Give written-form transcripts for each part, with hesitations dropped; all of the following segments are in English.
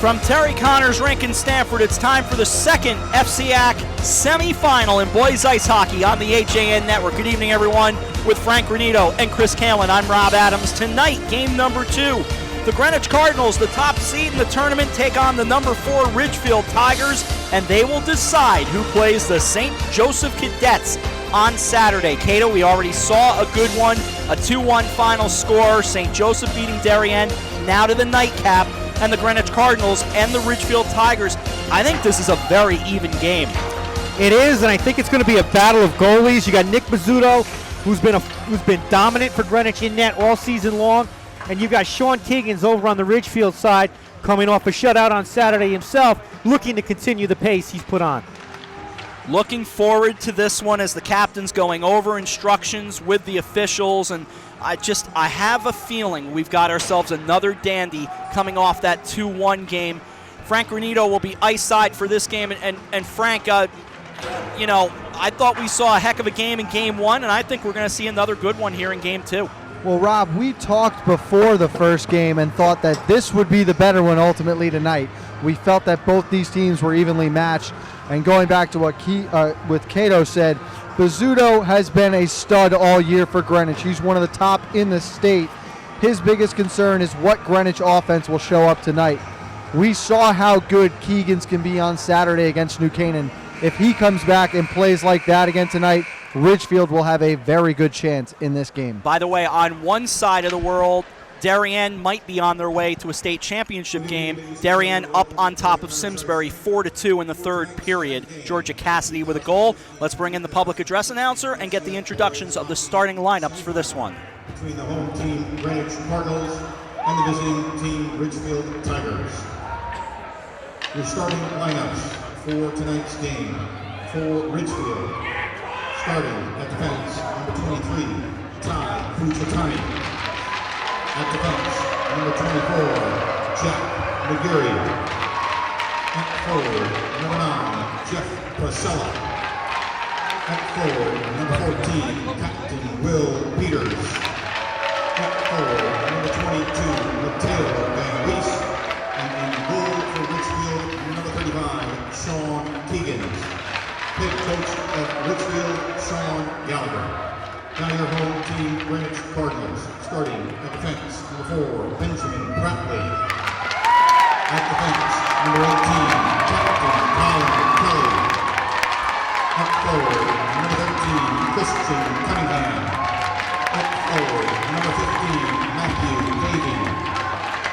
From Terry Conners Rink in Stamford, it's time for the second FCIAC semifinal in boys ice hockey on the HAN Network. Good evening, everyone. With Frank Granito and Chris Kalin, I'm Rob Adams. Tonight, game number 2. The Greenwich Cardinals, the top seed in the tournament, take on the number 4 Ridgefield Tigers, and they will decide who plays the St. Joseph Cadets on Saturday. Cato, we already saw a good one, a 2-1 final score. St. Joseph beating Darien. Now to the nightcap, and the Greenwich Cardinals and the Ridgefield Tigers. I think this is a very even game. It is, and I think it's going to be a battle of goalies. You got Nick Bizzuto, who's been dominant for Greenwich in net all season long, and you've got Sean Keegans over on the Ridgefield side, coming off a shutout on Saturday himself, looking to continue the pace he's put on. Looking forward to this one as the captain's going over instructions with the officials, and I have a feeling we've got ourselves another dandy coming off that 2-1 game. Frank Granito will be ice side for this game, and Frank, I thought we saw a heck of a game in game 1, and I think we're going to see another good one here in game 2. Well, Rob, we talked before the first game and thought that this would be the better one ultimately tonight. We felt that both these teams were evenly matched, and going back to what Cato said, Bizzuto has been a stud all year for Greenwich. He's one of the top in the state. His biggest concern is what Greenwich offense will show up tonight. We saw how good Keegans can be on Saturday against New Canaan. If he comes back and plays like that again tonight, Ridgefield will have a very good chance in this game. By the way, on one side of the world, Darien might be on their way to a state championship game. Darien up on top of Simsbury 4-2 in the third period. Georgia Cassidy with a goal. Let's bring in the public address announcer and get the introductions of the starting lineups for this one. Between the home team Greenwich Cardinals and the visiting team Ridgefield Tigers. Your starting lineups for tonight's game. For Ridgefield, starting at defense, number 23, Ty Fuchatani. At defense, number 24, Jack McGarry. At forward, number 9, Jeff Priscilla. At forward, number 14, Captain Will Peters. At forward, number 22, Mateo Van Wees. And in goal for Ridgefield, number 35, Sean Keegans. Head coach of Ridgefield, Sean Gallagher. Now your home team, Greenwich Cardinals, starting at defense, number 4, Benjamin Bradley. At defense, number 18, Captain Colin Kelly. At forward, number 13, Christian Cunningham. At forward, number 15, Matthew Davey.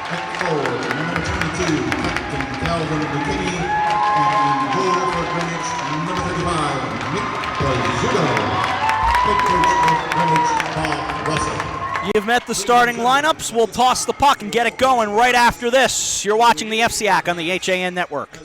At forward, number 22, Captain Calvin McKinney. And in goal for Greenwich, number 35, Nick Bizzuto. Head coach of Greenwich, Bob Russell. You've met the starting lineups. We'll toss the puck and get it going right after this. You're watching the FCIAC on the HAN Network.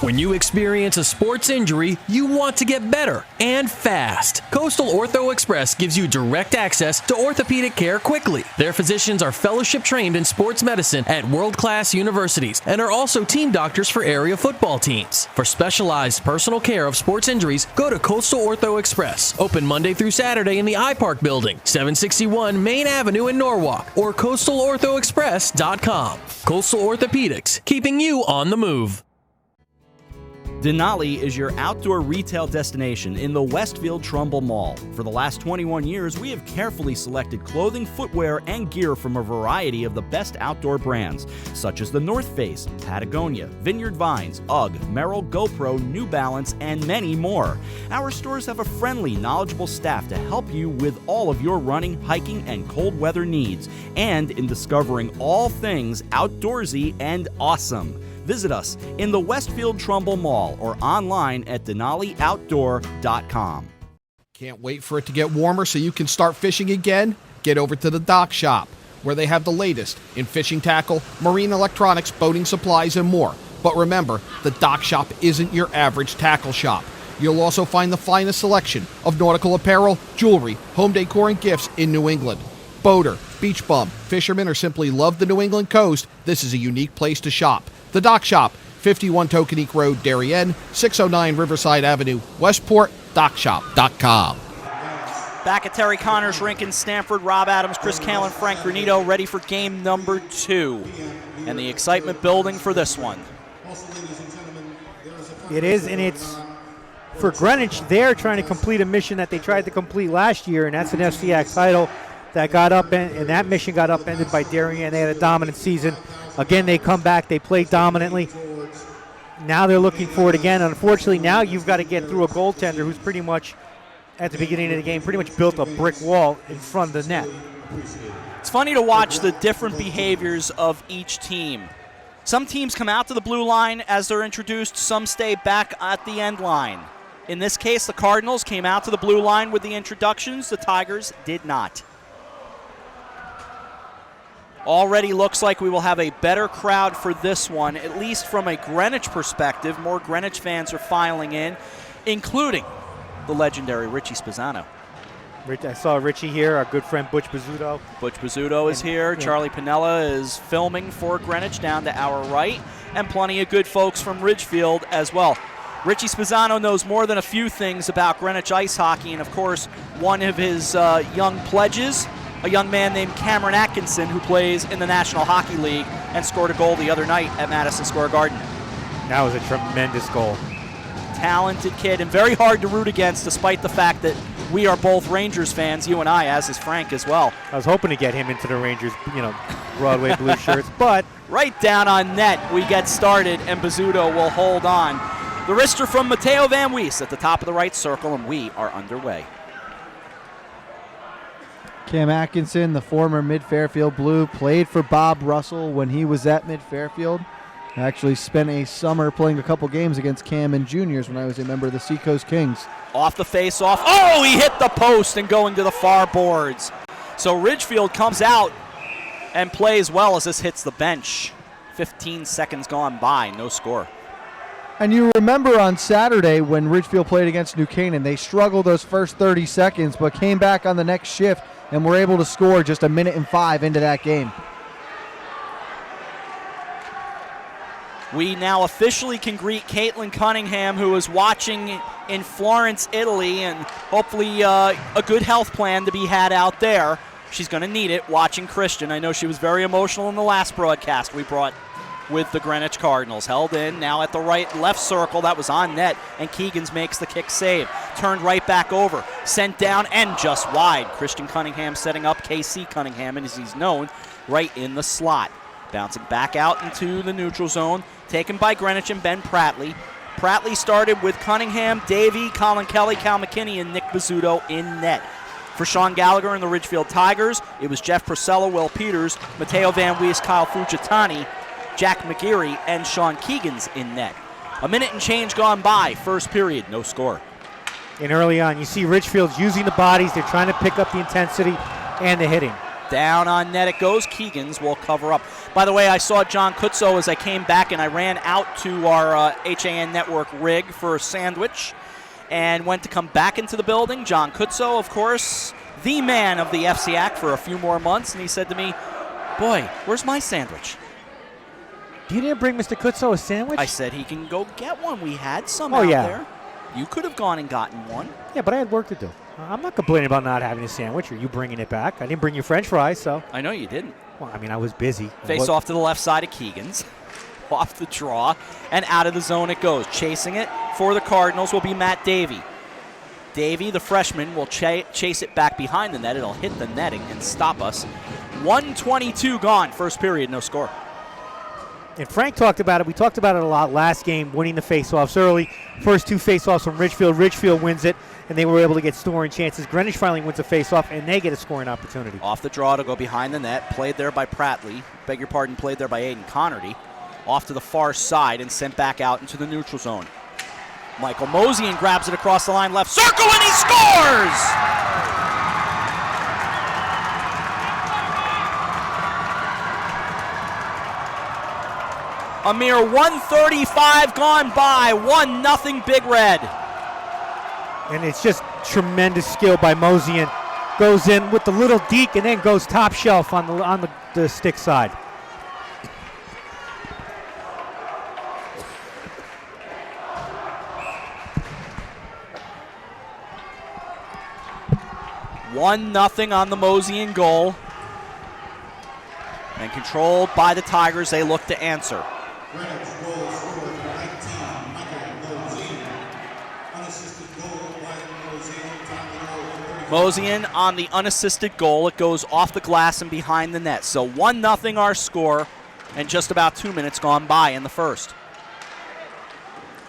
When you experience a sports injury, you want to get better and fast. Coastal Ortho Express gives you direct access to orthopedic care quickly. Their physicians are fellowship trained in sports medicine at world-class universities and are also team doctors for area football teams. For specialized personal care of sports injuries, go to Coastal Ortho Express. Open Monday through Saturday in the iPark building, 761 Main Avenue in Norwalk, or coastalorthoexpress.com. Coastal Orthopedics, keeping you on the move. Denali is your outdoor retail destination in the Westfield Trumbull Mall. For the last 21 years, we have carefully selected clothing, footwear, and gear from a variety of the best outdoor brands, such as the North Face, Patagonia, Vineyard Vines, UGG, Merrell, GoPro, New Balance, and many more. Our stores have a friendly, knowledgeable staff to help you with all of your running, hiking, and cold weather needs, and in discovering all things outdoorsy and awesome. Visit us in the Westfield Trumbull Mall or online at DenaliOutdoor.com. Can't wait for it to get warmer so you can start fishing again? Get over to the Dock Shop, where they have the latest in fishing tackle, marine electronics, boating supplies, and more. But remember, the Dock Shop isn't your average tackle shop. You'll also find the finest selection of nautical apparel, jewelry, home decor, and gifts in New England. Boater, beach bum, fisherman, or simply love the New England coast, this is a unique place to shop. The Dock Shop, 51 Tokenique Road, Darien, 609 Riverside Avenue, Westport, dockshop.com. Back at Terry Conners Rink in Stamford, Rob Adams, Chris Kalin, Frank Granito ready for game number 2. And the excitement building for this one. It is, and it's for Greenwich. They're trying to complete a mission that they tried to complete last year, and that's an FCIAC title that got and that mission got upended by Darien. They had a dominant season. Again, they come back. They play dominantly. Now they're looking for it again. Unfortunately, now you've got to get through a goaltender who's pretty much, at the beginning of the game, pretty much built a brick wall in front of the net. It's funny to watch the different behaviors of each team. Some teams come out to the blue line as they're introduced. Some stay back at the end line. In this case, the Cardinals came out to the blue line with the introductions. The Tigers did not. Already looks like we will have a better crowd for this one, at least from a Greenwich perspective. More Greenwich fans are filing in, including the legendary Richie Spezzano. I saw Richie here, our good friend Butch Bizzuto. Butch Bizzuto is here. Yeah. Charlie Pinella is filming for Greenwich down to our right, and plenty of good folks from Ridgefield as well. Richie Spezzano knows more than a few things about Greenwich ice hockey, and of course, one of his young pledges, a young man named Cameron Atkinson, who plays in the National Hockey League and scored a goal the other night at Madison Square Garden. That was a tremendous goal. Talented kid and very hard to root against, despite the fact that we are both Rangers fans, you and I, as is Frank as well. I was hoping to get him into the Rangers, Broadway blue shirts, but right down on net, we get started, and Bizzuto will hold on. The wrister from Matteo Van Wees at the top of the right circle, and we are underway. Cam Atkinson, the former Mid-Fairfield Blue, played for Bob Russell when he was at Mid-Fairfield. I actually spent a summer playing a couple games against Cam in juniors when I was a member of the Seacoast Kings. Off the face-off. Oh, he hit the post and going to the far boards. So Ridgefield comes out and plays well as this hits the bench. 15 seconds gone by, no score. And you remember on Saturday when Ridgefield played against New Canaan, they struggled those first 30 seconds but came back on the next shift and were able to score just 1 minute and 5 into that game. We now officially can greet Caitlin Cunningham, who is watching in Florence, Italy, and hopefully a good health plan to be had out there. She's going to need it watching Christian. I know she was very emotional in the last broadcast we brought with the Greenwich Cardinals. Held in, now at the left circle. That was on net, and Keegans makes the kick save. Turned right back over, sent down, and just wide. Christian Cunningham setting up KC Cunningham, and as he's known, right in the slot. Bouncing back out into the neutral zone, taken by Greenwich and Ben Pratley. Pratley started with Cunningham, Davey, Colin Kelly, Cal McKinney, and Nick Bizzuto in net. For Sean Gallagher and the Ridgefield Tigers, it was Jeff Purcell, Will Peters, Matteo Van Wees, Kyle Fujitani, Jack McGeary, and Sean Keegans in net. 1 minute and change gone by, first period, no score. And early on, you see Ridgefield's using the bodies. They're trying to pick up the intensity and the hitting. Down on net it goes. Keegans will cover up. By the way, I saw John Kutzo as I came back, and I ran out to our HAN Network rig for a sandwich and went to come back into the building. John Kutzo, of course, the man of the FCIAC for a few more months, and he said to me, "Boy, where's my sandwich?" You didn't bring Mr. Kutzo a sandwich? I said he can go get one. We had some Oh, out yeah. there. You could have gone and gotten one. Yeah, but I had work to do. I'm not complaining about not having a sandwich or you bringing it back. I didn't bring you French fries, so. I know you didn't. Well, I mean, I was busy. Face off to the left side of Keegan's. Off the draw, and out of the zone it goes. Chasing it for the Cardinals will be Matt Davey. Davey, the freshman, will chase it back behind the net. It'll hit the netting and stop us. 1:22 gone. First period, no score. And Frank talked about it. We talked about it a lot last game, winning the face-offs early. First 2 face-offs from Ridgefield. Ridgefield wins it, and they were able to get scoring chances. Greenwich finally wins a face-off, and they get a scoring opportunity. Off the draw to go behind the net. Played there by Pratley. Beg your pardon, played there by Aiden Connerty. Off to the far side and sent back out into the neutral zone. Michael Mosian grabs it across the line, left circle, and he scores! A mere 1:35 gone by, 1-0 Big Red. And it's just tremendous skill by Mosian. Goes in with the little deke and then goes top shelf on the stick side. 1-0 on the Mosian goal. And controlled by the Tigers, they look to answer. Greenwich goal scorer for 19, Michael Mosian. Unassisted goal by Mosian. Time to go, 135. Mosian on the unassisted goal. It goes off the glass and behind the net. So 1-0 our score, and just about 2 minutes gone by in the first.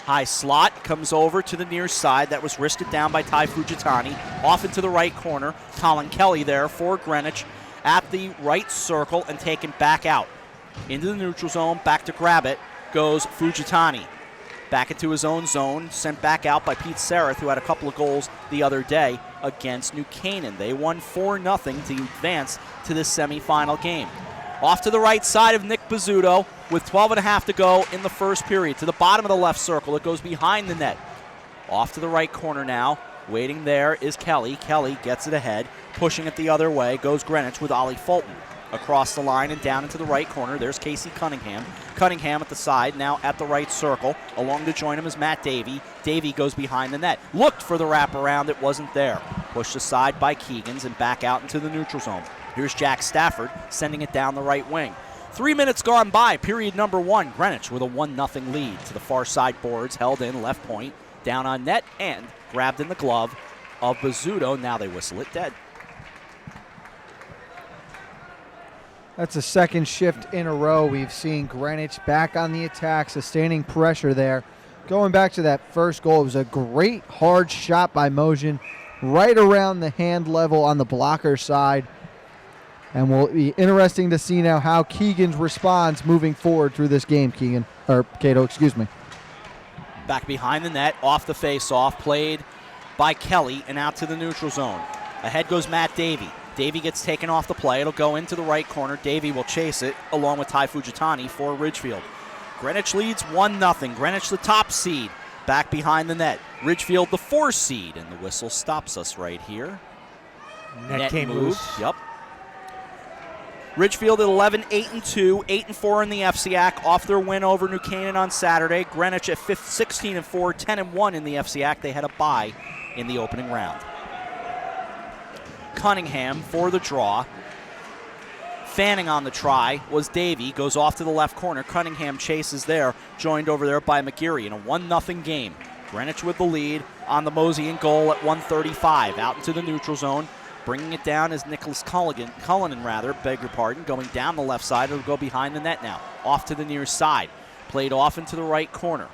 High slot comes over to the near side. That was wristed down by Ty Fujitani. Off into the right corner. Colin Kelly there for Greenwich at the right circle and taken back out. Into the neutral zone, back to grab it, goes Fujitani. Back into his own zone, sent back out by Pete Sereth, who had a couple of goals the other day against New Canaan. They won 4-0 to advance to the semifinal game. Off to the right side of Nick Bizzuto with 12.5 to go in the first period. To the bottom of the left circle, it goes behind the net. Off to the right corner now. Waiting there is Kelly. Kelly gets it ahead. Pushing it the other way goes Greenwich with Ollie Fulton. Across the line and down into the right corner, there's Casey Cunningham. Cunningham at the side, now at the right circle. Along to join him is Matt Davey. Davey goes behind the net. Looked for the wraparound, it wasn't there. Pushed aside by Keegans and back out into the neutral zone. Here's Jack Stafford sending it down the right wing. 3 minutes gone by, period number 1. Greenwich with a 1-0 lead. To the far side boards, held in, left point, down on net, and grabbed in the glove of Bizzuto. Now they whistle it dead. That's a second shift in a row. We've seen Greenwich back on the attack, sustaining pressure there. Going back to that first goal, it was a great hard shot by Mosian, right around the hand level on the blocker side. And will be interesting to see now how Keegan responds moving forward through this game, Cato, excuse me. Back behind the net, off the face-off, played by Kelly and out to the neutral zone. Ahead goes Matt Davey. Davey gets taken off the play. It'll go into the right corner. Davey will chase it along with Ty Fujitani for Ridgefield. Greenwich leads 1-0. Greenwich the top seed. Back behind the net. Ridgefield the 4 seed. And the whistle stops us right here. Net came move. loose. Yep. Ridgefield at 11, 8-2, 8-4 in the FCIAC, off their win over New Canaan on Saturday. Greenwich at 16-4, 10-1 in the FCIAC. They had a bye in the opening round. Cunningham for the draw. Fanning on the try was Davey. Goes off to the left corner. Cunningham chases there, joined over there by McGeary in a 1-0 game. Greenwich with the lead on the Mosian goal at 1:35. Out into the neutral zone. Bringing it down is Nicholas Cullinan, beg your pardon. Going down the left side, it'll go behind the net now. Off to the near side. Played off into the right corner.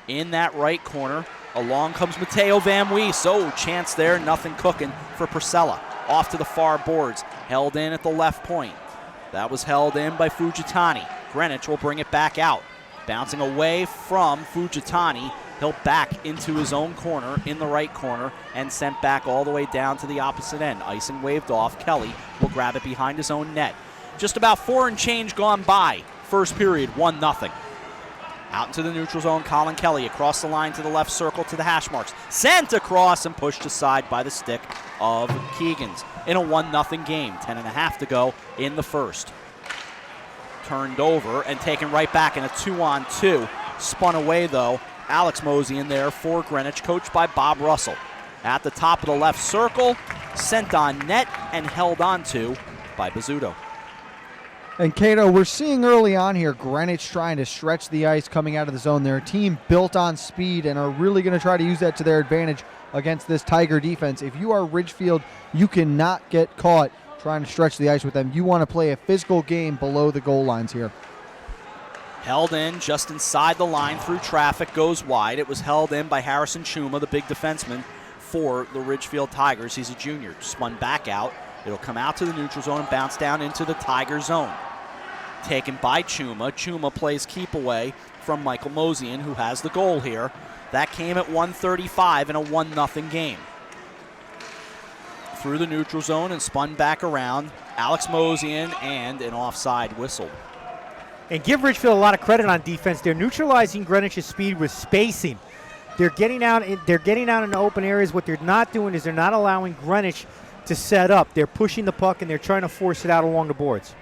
In that right corner, along comes Mateo Van Wees. Oh, chance there, nothing cooking for Priscilla. Off to the far boards, held in at the left point. That was held in by Fujitani. Greenwich will bring it back out. Bouncing away from Fujitani. He'll back into his own corner in the right corner and sent back all the way down to the opposite end. Icing waved off. Kelly will grab it behind his own net. Just about 4 and change gone by. First period, 1-0. Out into the neutral zone, Colin Kelly across the line to the left circle to the hash marks. Sent across and pushed aside by the stick of Keegans in a 1-0 game. 10.5 to go in the first. Turned over and taken right back in a 2-on-2. Spun away though. Alex Mosian there for Greenwich, coached by Bob Russell. At the top of the left circle, sent on net and held onto by Bizzuto. And Cato, we're seeing early on here Greenwich trying to stretch the ice coming out of the zone. They're a team built on speed and are really going to try to use that to their advantage against this Tiger defense. If you are Ridgefield, you cannot get caught trying to stretch the ice with them. You want to play a physical game below the goal lines here. Held in just inside the line through traffic, goes wide. It was held in by Harrison Chuma, the big defenseman for the Ridgefield Tigers. He's a junior. Spun back out. It'll come out to the neutral zone and bounce down into the Tiger zone. Taken by Chuma. Chuma plays keep away from Michael Mosian, who has the goal here. That came at 1:35 in a 1-0 game. Through the neutral zone and spun back around. Alex Mosian and an offside whistle. And give Ridgefield a lot of credit on defense. They're neutralizing Greenwich's speed with spacing. They're getting out in open areas. What they're not doing is they're not allowing Greenwich to set up. They're pushing the puck and they're trying to force it out along the boards.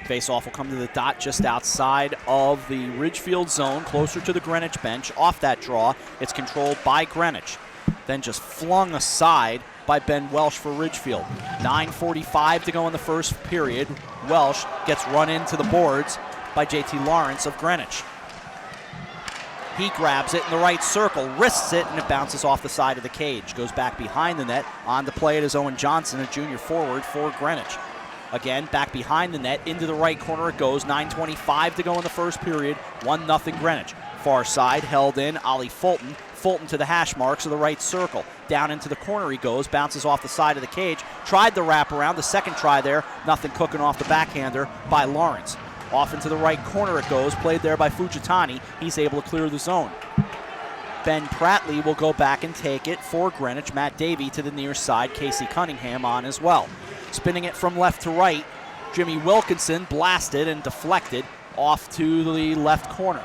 Face-off will come to the dot just outside of the Ridgefield zone, closer to the Greenwich bench. Off that draw, it's controlled by Greenwich. then just flung aside by Ben Welsh for Ridgefield. 9:45 to go in the first period. Welsh gets run into the boards by JT Lawrence of Greenwich. He grabs it in the right circle, wrists it, and it bounces off the side of the cage. Goes back behind the net. On to play it is Owen Johnson, a junior forward for Greenwich. Again, back behind the net, into the right corner it goes. 9:25 to go in the first period. 1-0 Greenwich. Far side, held in, Ollie Fulton. Fulton to the hash marks of the right circle. Down into the corner he goes, bounces off the side of the cage. Tried the wraparound, the second try there. Nothing cooking off the backhander by Lawrence. Off into the right corner it goes, played there by Fujitani. He's able to clear the zone. Ben Prattley will go back and take it for Greenwich. Matt Davey to the near side, Casey Cunningham on as well. Spinning it from left to right, Jimmy Wilkinson blasted and deflected off to the left corner.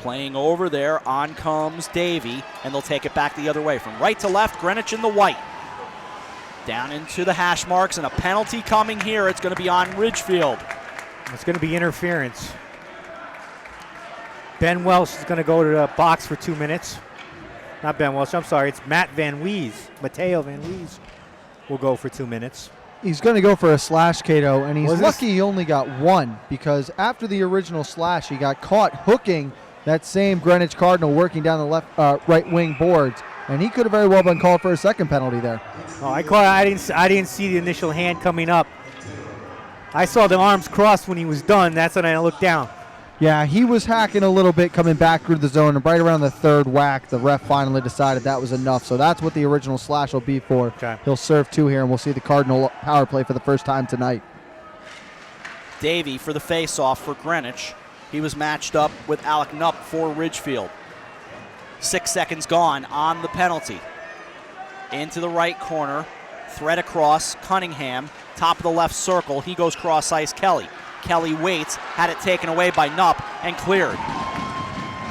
Playing over there, on comes Davey, and they'll take it back the other way. From right to left, Greenwich in the white. Down into the hash marks, and a penalty coming here. It's going to be on Ridgefield. It's going to be interference. Ben Welsh is going to go to the box for 2 minutes. Not Ben Welsh, I'm sorry. It's Matt Van Wees. Mateo Van Wees will go for 2 minutes. He's going to go for a slash, Cato, and he's lucky he only got one, because after the original slash, he got caught hooking that same Greenwich Cardinal working down the left, right wing boards, and he could have very well been called for a second penalty there. Oh, I didn't see the initial hand coming up. I saw the arms crossed when he was done. That's when I looked down. Yeah, he was hacking a little bit coming back through the zone, and right around the third whack, the ref finally decided that was enough. So that's what the original slash will be for. Okay. He'll serve two here, and we'll see the Cardinal power play for the first time tonight. Davey for the face-off for Greenwich. He was matched up with Alec Knupp for Ridgefield. 6 seconds gone on the penalty. Into the right corner, thread across, Cunningham, top of the left circle. He goes cross-ice, Kelly. Kelly waits, had it taken away by Knupp, and cleared.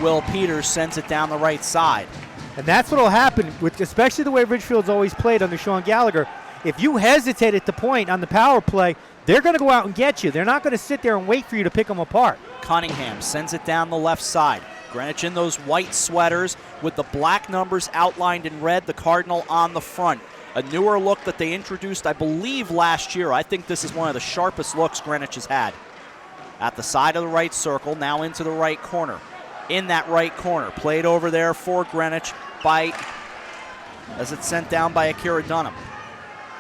Will Peters sends it down the right side. And that's what will happen, with especially the way Ridgefield's always played under Sean Gallagher. If you hesitate at the point on the power play, they're going to go out and get you. They're not going to sit there and wait for you to pick them apart. Cunningham sends it down the left side. Greenwich in those white sweaters with the black numbers outlined in red, the Cardinal on the front. A newer look that they introduced, I believe, last year. I think this is one of the sharpest looks Greenwich has had. At the side of the right circle, now into the right corner. In that right corner, played over there for Greenwich by, as it's sent down by Akira Dunham.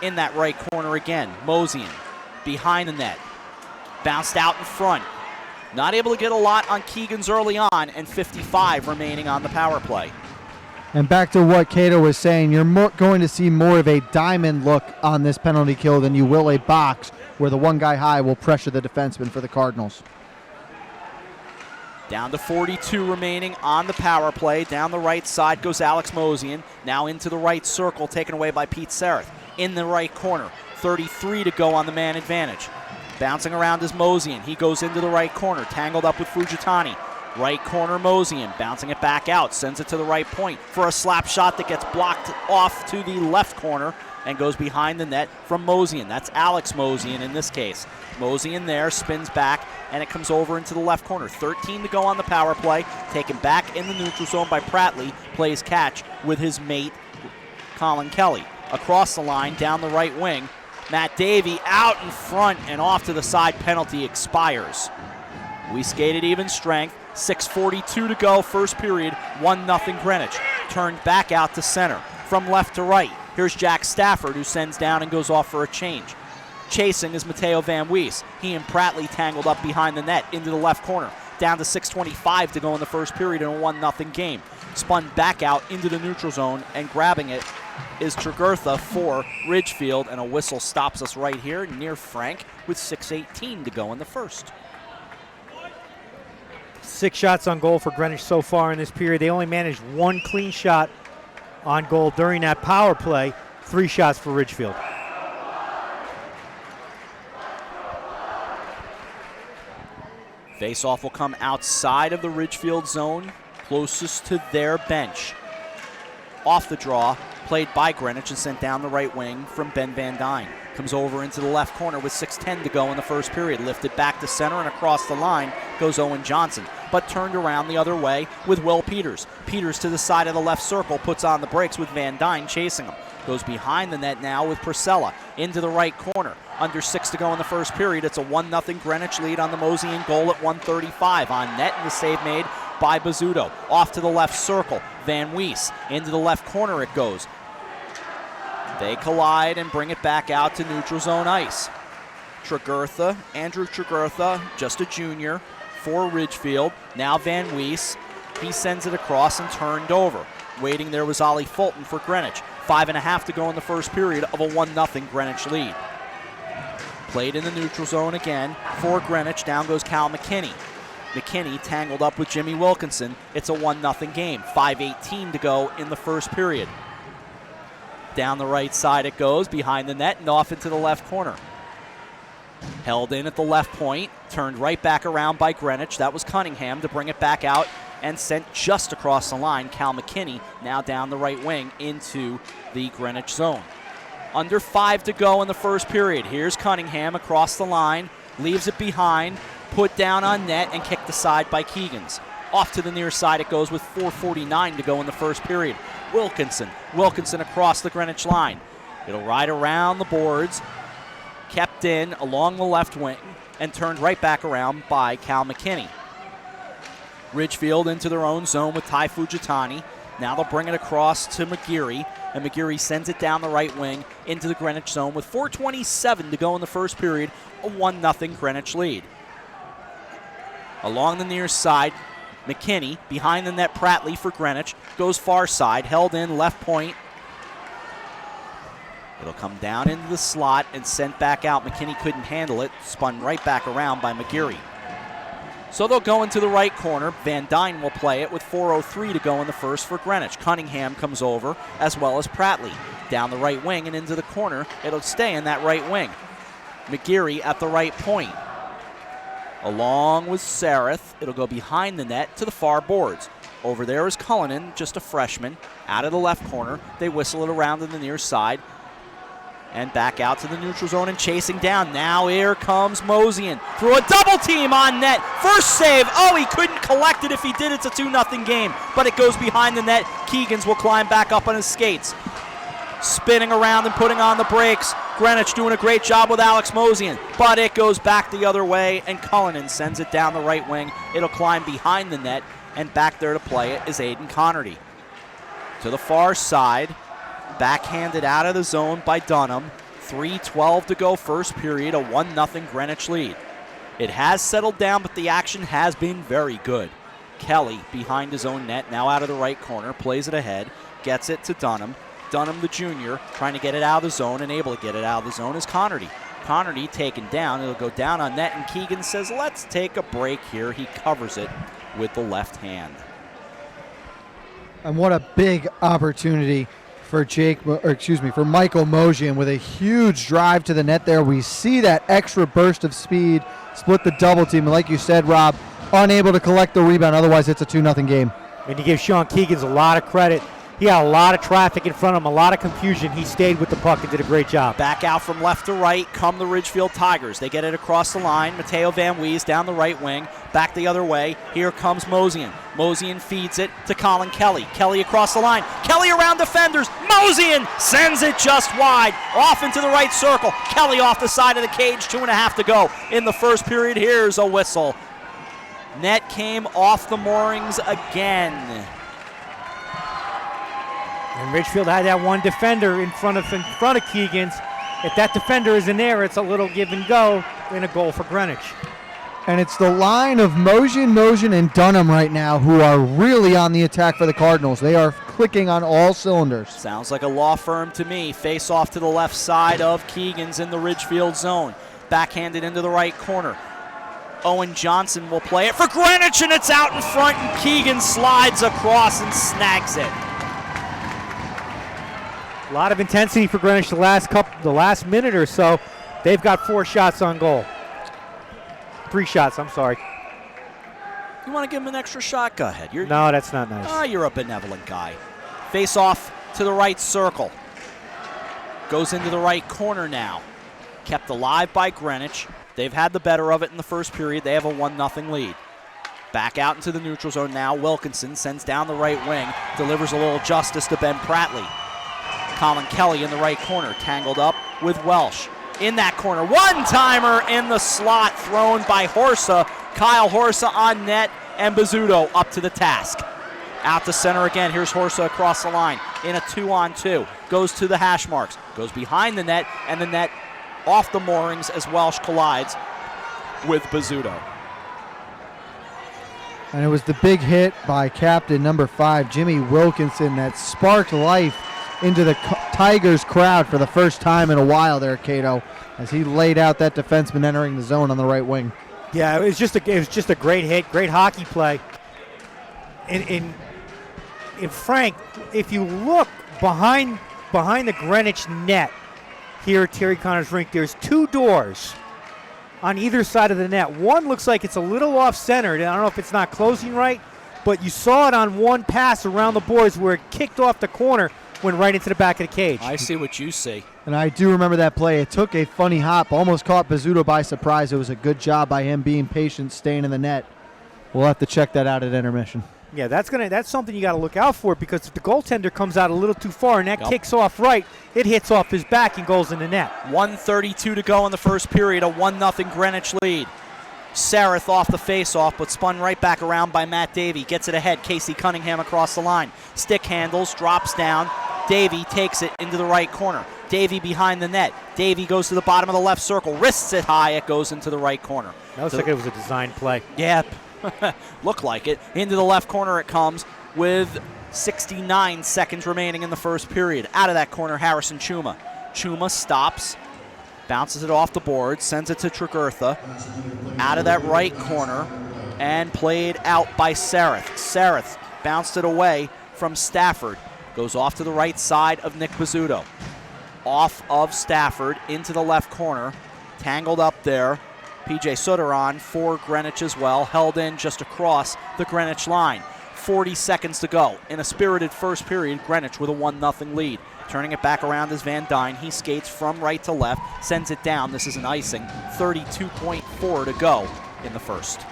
In that right corner again, Mosian behind the net. Bounced out in front. Not able to get a lot on Keegan's early on, and 55 remaining on the power play. And back to what Cato was saying, you're going to see more of a diamond look on this penalty kill than you will a box, where the one guy high will pressure the defenseman for the Cardinals. Down to 42 remaining on the power play. Down the right side goes Alex Mosian. Now into the right circle, taken away by Pete Sereth. In the right corner, 33 to go on the man advantage. Bouncing around is Mosian. He goes into the right corner, tangled up with Fujitani. Right corner, Mosian, bouncing it back out, sends it to the right point for a slap shot that gets blocked off to the left corner and goes behind the net from Mosian. That's Alex Mosian in this case. Mosian there, spins back, and it comes over into the left corner. 13 to go on the power play, taken back in the neutral zone by Prattley, plays catch with his mate, Colin Kelly. Across the line, down the right wing, Matt Davey out in front and off to the side, penalty expires. We skated even strength. 6:42 to go, first period, 1-0 Greenwich. Turned back out to center, from left to right. Here's Jack Stafford, who sends down and goes off for a change. Chasing is Mateo Van Wees. He and Prattley tangled up behind the net into the left corner. Down to 6:25 to go in the first period in a 1-0 game. Spun back out into the neutral zone, and grabbing it is Tregurtha for Ridgefield, and a whistle stops us right here near Frank with 6:18 to go in the first. 6 shots on goal for Greenwich so far in this period. They only managed 1 clean shot on goal during that power play. 3 shots for Ridgefield. Face-off will come outside of the Ridgefield zone, closest to their bench. Off the draw, Played by Greenwich and sent down the right wing from Ben Van Dyne. Comes over into the left corner with 6:10 to go in the first period. Lifted back to center and across the line goes Owen Johnson, but turned around the other way with Will Peters. Peters to the side of the left circle, puts on the brakes with Van Dyne chasing him. Goes behind the net now with Priscilla into the right corner. Under 6 to go in the first period. It's a 1-0 Greenwich lead on the Mosian goal at 1:35. On net, and the save made by Bizzuto. Off to the left circle. Van Wees into the left corner it goes. They collide and bring it back out to neutral zone ice. Andrew Tregurtha, just a junior for Ridgefield. Now Van Wees, he sends it across and turned over. Waiting there was Ollie Fulton for Greenwich. 5.5 to go in the first period of a 1-0 Greenwich lead. Played in the neutral zone again for Greenwich. Down goes Cal McKinney. McKinney tangled up with Jimmy Wilkinson. It's a 1-0 game. 5:18 to go in the first period. Down the right side it goes, behind the net and off into the left corner. Held in at the left point, turned right back around by Greenwich. That was Cunningham to bring it back out and sent just across the line. Cal McKinney now down the right wing into the Greenwich zone. Under 5 to go in the first period. Here's Cunningham across the line, leaves it behind, put down on net and kicked aside by Keegans. Off to the near side it goes with 4:49 to go in the first period. Wilkinson across the Greenwich line. It'll ride around the boards, kept in along the left wing, and turned right back around by Cal McKinney. Ridgefield into their own zone with Ty Fujitani. Now they'll bring it across to McGeary, and McGeary sends it down the right wing into the Greenwich zone with 4:27 to go in the first period, a 1-0 Greenwich lead. Along the near side, McKinney, behind the net, Pratley for Greenwich, goes far side, held in left point. It'll come down into the slot and sent back out. McKinney couldn't handle it, spun right back around by McGeary. So they'll go into the right corner. Van Dyne will play it with 4:03 to go in the first for Greenwich. Cunningham comes over, as well as Pratley. Down the right wing and into the corner. It'll stay in that right wing. McGeary at the right point. Along with Sareth, it'll go behind the net to the far boards. Over there is Cullinan, just a freshman, out of the left corner. They whistle it around to the near side and back out to the neutral zone and chasing down. Now here comes Mosian through a double team on net. First save. Oh, he couldn't collect it. If he did, it's a 2-0 game. But it goes behind the net. Keegans will climb back up on his skates. Spinning around and putting on the brakes. Greenwich doing a great job with Alex Mosian, but it goes back the other way, and Cullinan sends it down the right wing. It'll climb behind the net, and back there to play it is Aiden Connerty. To the far side, backhanded out of the zone by Dunham. 3:12 to go first period, a 1-0 Greenwich lead. It has settled down, but the action has been very good. Kelly behind his own net, now out of the right corner, plays it ahead, gets it to Dunham. Dunham, the junior, trying to get it out of the zone, and able to get it out of the zone is Connerty. Connerty taken down. It'll go down on net, and Keegan says, let's take a break here. He covers it with the left hand. And what a big opportunity for for Michael Mosian with a huge drive to the net there. We see that extra burst of speed, split the double team, and like you said, Rob, unable to collect the rebound. Otherwise, it's a 2-0 game. And you give Sean Keegans a lot of credit. He had a lot of traffic in front of him, a lot of confusion. He stayed with the puck and did a great job. Back out from left to right come the Ridgefield Tigers. They get it across the line. Mateo Van Wees down the right wing. Back the other way. Here comes Mosian. Mosian feeds it to Colin Kelly. Kelly across the line. Kelly around defenders. Mosian sends it just wide. Off into the right circle. Kelly off the side of the cage. 2.5 to go in the first period. Here's a whistle. Net came off the moorings again. And Ridgefield had that one defender in front of Keegan's. If that defender isn't there, it's a little give and go and a goal for Greenwich. And it's the line of Mosian, and Dunham right now who are really on the attack for the Cardinals. They are clicking on all cylinders. Sounds like a law firm to me. Face off to the left side of Keegan's in the Ridgefield zone. Backhanded into the right corner. Owen Johnson will play it for Greenwich, and it's out in front, and Keegan slides across and snags it. A lot of intensity for Greenwich the last minute or so. They've got 4 shots on goal. 3 shots, I'm sorry. You want to give him an extra shot? Go ahead. No, that's not nice. You're a benevolent guy. Face off to the right circle. Goes into the right corner now. Kept alive by Greenwich. They've had the better of it in the first period. They have a 1-0 lead. Back out into the neutral zone now. Wilkinson sends down the right wing. Delivers a little justice to Ben Pratley. Colin Kelly in the right corner. Tangled up with Welsh. In that corner. One-timer in the slot thrown by Horsa. Kyle Horsa on net. And Bizzuto up to the task. Out to center again. Here's Horsa across the line in a 2-on-2. Goes to the hash marks. Goes behind the net. And the net off the moorings as Welsh collides with Bizzuto. And it was the big hit by captain number 5, Jimmy Wilkinson, that sparked life into the Tigers crowd for the first time in a while there, Cato, as he laid out that defenseman entering the zone on the right wing. Yeah, it was just a great hit, great hockey play. In Frank, if you look behind the Greenwich net here at Terry Conners Rink, there's 2 doors on either side of the net. One looks like it's a little off-centered. I don't know if it's not closing right, but you saw it on one pass around the boards where it kicked off the corner, went right into the back of the cage. I see what you see. And I do remember that play. It took a funny hop, almost caught Bizzuto by surprise. It was a good job by him being patient, staying in the net. We'll have to check that out at intermission. Yeah, that's something you got to look out for, because if the goaltender comes out a little too far and that kicks off right, it hits off his back and goes in the net. 1:32 to go in the first period, a 1-0 Greenwich lead. Sareth off the face-off, but spun right back around by Matt Davey. Gets it ahead. Casey Cunningham across the line. Stick handles, drops down. Davey takes it into the right corner. Davey behind the net. Davey goes to the bottom of the left circle. Wrists it high. It goes into the right corner. That looks like it was a design play. Yeah, looked like it. Into the left corner it comes with 69 seconds remaining in the first period. Out of that corner, Harrison Chuma. Chuma stops, bounces it off the board, sends it to Tregurtha. Out of that right corner and played out by Sareth. Sareth bounced it away from Stafford. Goes off to the right side of Nick Bizzuto. Off of Stafford into the left corner. Tangled up there. P.J. Suteron for Greenwich as well. Held in just across the Greenwich line. 40 seconds to go. In a spirited first period, Greenwich with a 1-0 lead. Turning it back around is Van Dyne. He skates from right to left. Sends it down. This is an icing. 32.4 to go in the first.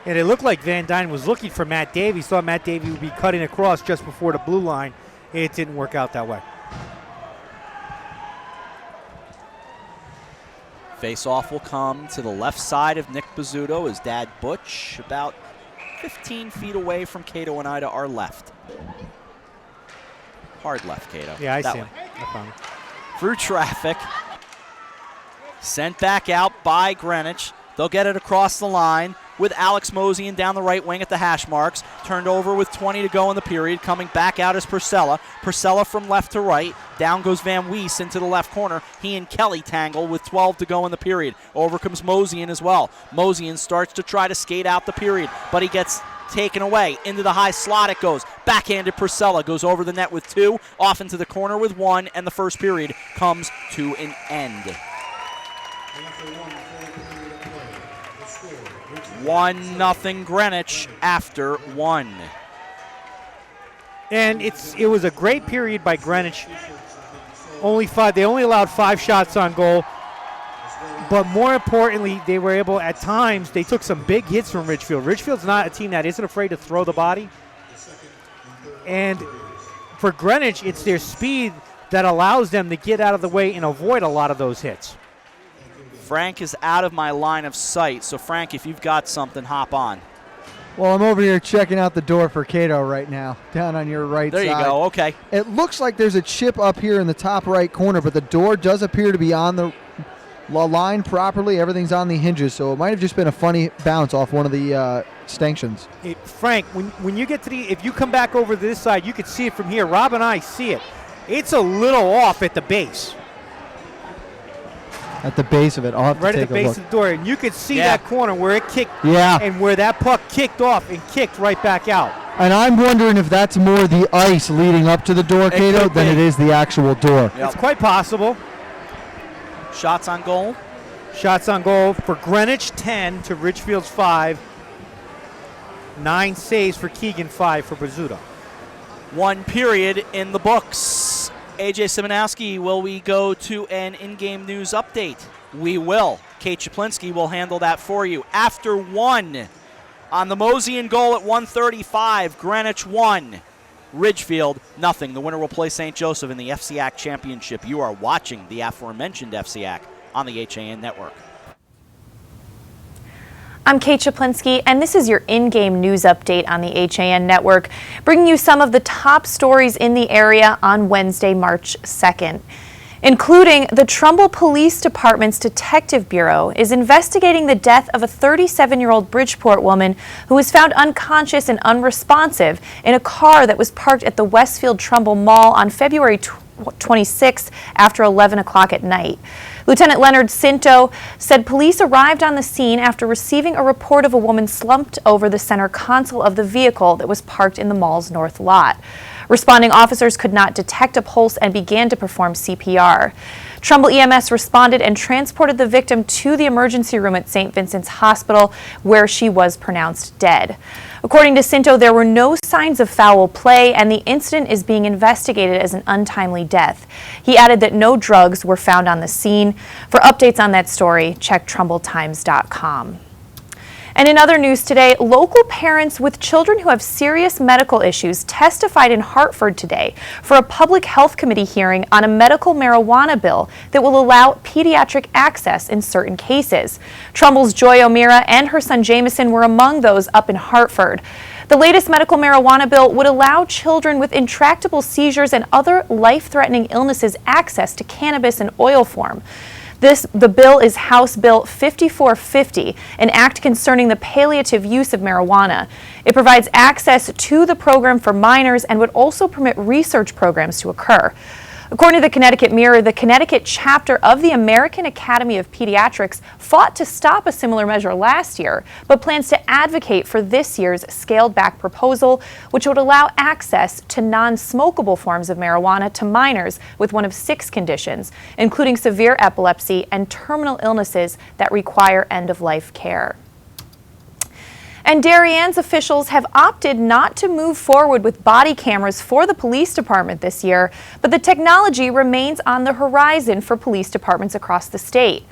And it looked like Van Dyne was looking for Matt Davey. Thought Matt Davey would be cutting across just before the blue line. It didn't work out that way. Face-off will come to the left side of Nick Bizzuto, his dad Butch, about 15 feet away from Cato and I to our left. Hard left, Cato. Yeah, I that see way. him. No problem. Through traffic. Sent back out by Greenwich. They'll get it across the line with Alex Mosian down the right wing at the hash marks. Turned over with 20 to go in the period. Coming back out is Purcell. Purcell from left to right. Down goes Van Wees into the left corner. He and Kelly tangle with 12 to go in the period. Over comes Mosian as well. Mosian starts to try to skate out the period, but he gets taken away. Into the high slot it goes. Backhanded Purcell goes over the net with 2. Off into the corner with 1, and the first period comes to an end. 1-0 Greenwich after 1. And it was a great period by Greenwich. They only allowed 5 shots on goal. But more importantly, they were able, at times, they took some big hits from Ridgefield. Ridgefield's not a team that isn't afraid to throw the body. And for Greenwich, it's their speed that allows them to get out of the way and avoid a lot of those hits. Frank is out of my line of sight, so Frank, if you've got something, hop on. Well, I'm over here checking out the door for Cato right now, down on your right side. There you go, okay. It looks like there's a chip up here in the top right corner, but the door does appear to be on the line properly. Everything's on the hinges, so it might have just been a funny bounce off one of the stanchions. Frank, when you get to if you come back over to this side, you can see it from here. Rob and I see it. It's a little off at the base. At the base of it, I'll have to right take at the a base look. of the door, and you could see that corner where it kicked, and where that puck kicked off and kicked right back out. And I'm wondering if that's more the ice leading up to the door, Cato, than it is the actual door. It's quite possible. Shots on goal? Shots on goal for Greenwich, 10 to Ridgefield's 5. 9 saves for Keegan, 5 for Bizzuto. One period in the books. AJ Simonowski, will we go to an in-game news update? We will. Kate Czaplinski will handle that for you. After one, on the Mosian goal at 1:35, Greenwich 1, Ridgefield nothing. The winner will play St. Joseph in the FCIAC Championship. You are watching the aforementioned FCIAC on the HAN Network. I'm Kate Czaplinski, and this is your in-game news update on the HAN Network, bringing you some of the top stories in the area on Wednesday, March 2nd. Including the Trumbull Police Department's Detective Bureau is investigating the death of a 37-year-old Bridgeport woman who was found unconscious and unresponsive in a car that was parked at the Westfield Trumbull Mall on February 26th after 11 o'clock at night. Lieutenant Leonard Cinto said police arrived on the scene after receiving a report of a woman slumped over the center console of the vehicle that was parked in the mall's north lot. Responding officers could not detect a pulse and began to perform CPR. Trumbull EMS responded and transported the victim to the emergency room at St. Vincent's Hospital, where she was pronounced dead. According to Cinto, there were no signs of foul play, and the incident is being investigated as an untimely death. He added that no drugs were found on the scene. For updates on that story, check TrumbullTimes.com. And in other news today, local parents with children who have serious medical issues testified in Hartford today for a public health committee hearing on a medical marijuana bill that will allow pediatric access in certain cases. Trumbull's Joy O'Meara and her son Jameson were among those up in Hartford. The latest medical marijuana bill would allow children with intractable seizures and other life-threatening illnesses access to cannabis in oil form. The bill is House Bill 5450, an act concerning the palliative use of marijuana. It provides access to the program for minors and would also permit research programs to occur. According to the Connecticut Mirror, the Connecticut chapter of the American Academy of Pediatrics fought to stop a similar measure last year, but plans to advocate for this year's scaled-back proposal, which would allow access to non-smokable forms of marijuana to minors with one of 6 conditions, including severe epilepsy and terminal illnesses that require end-of-life care. And Darienne's officials have opted not to move forward with body cameras for the police department this year, but the technology remains on the horizon for police departments across the state.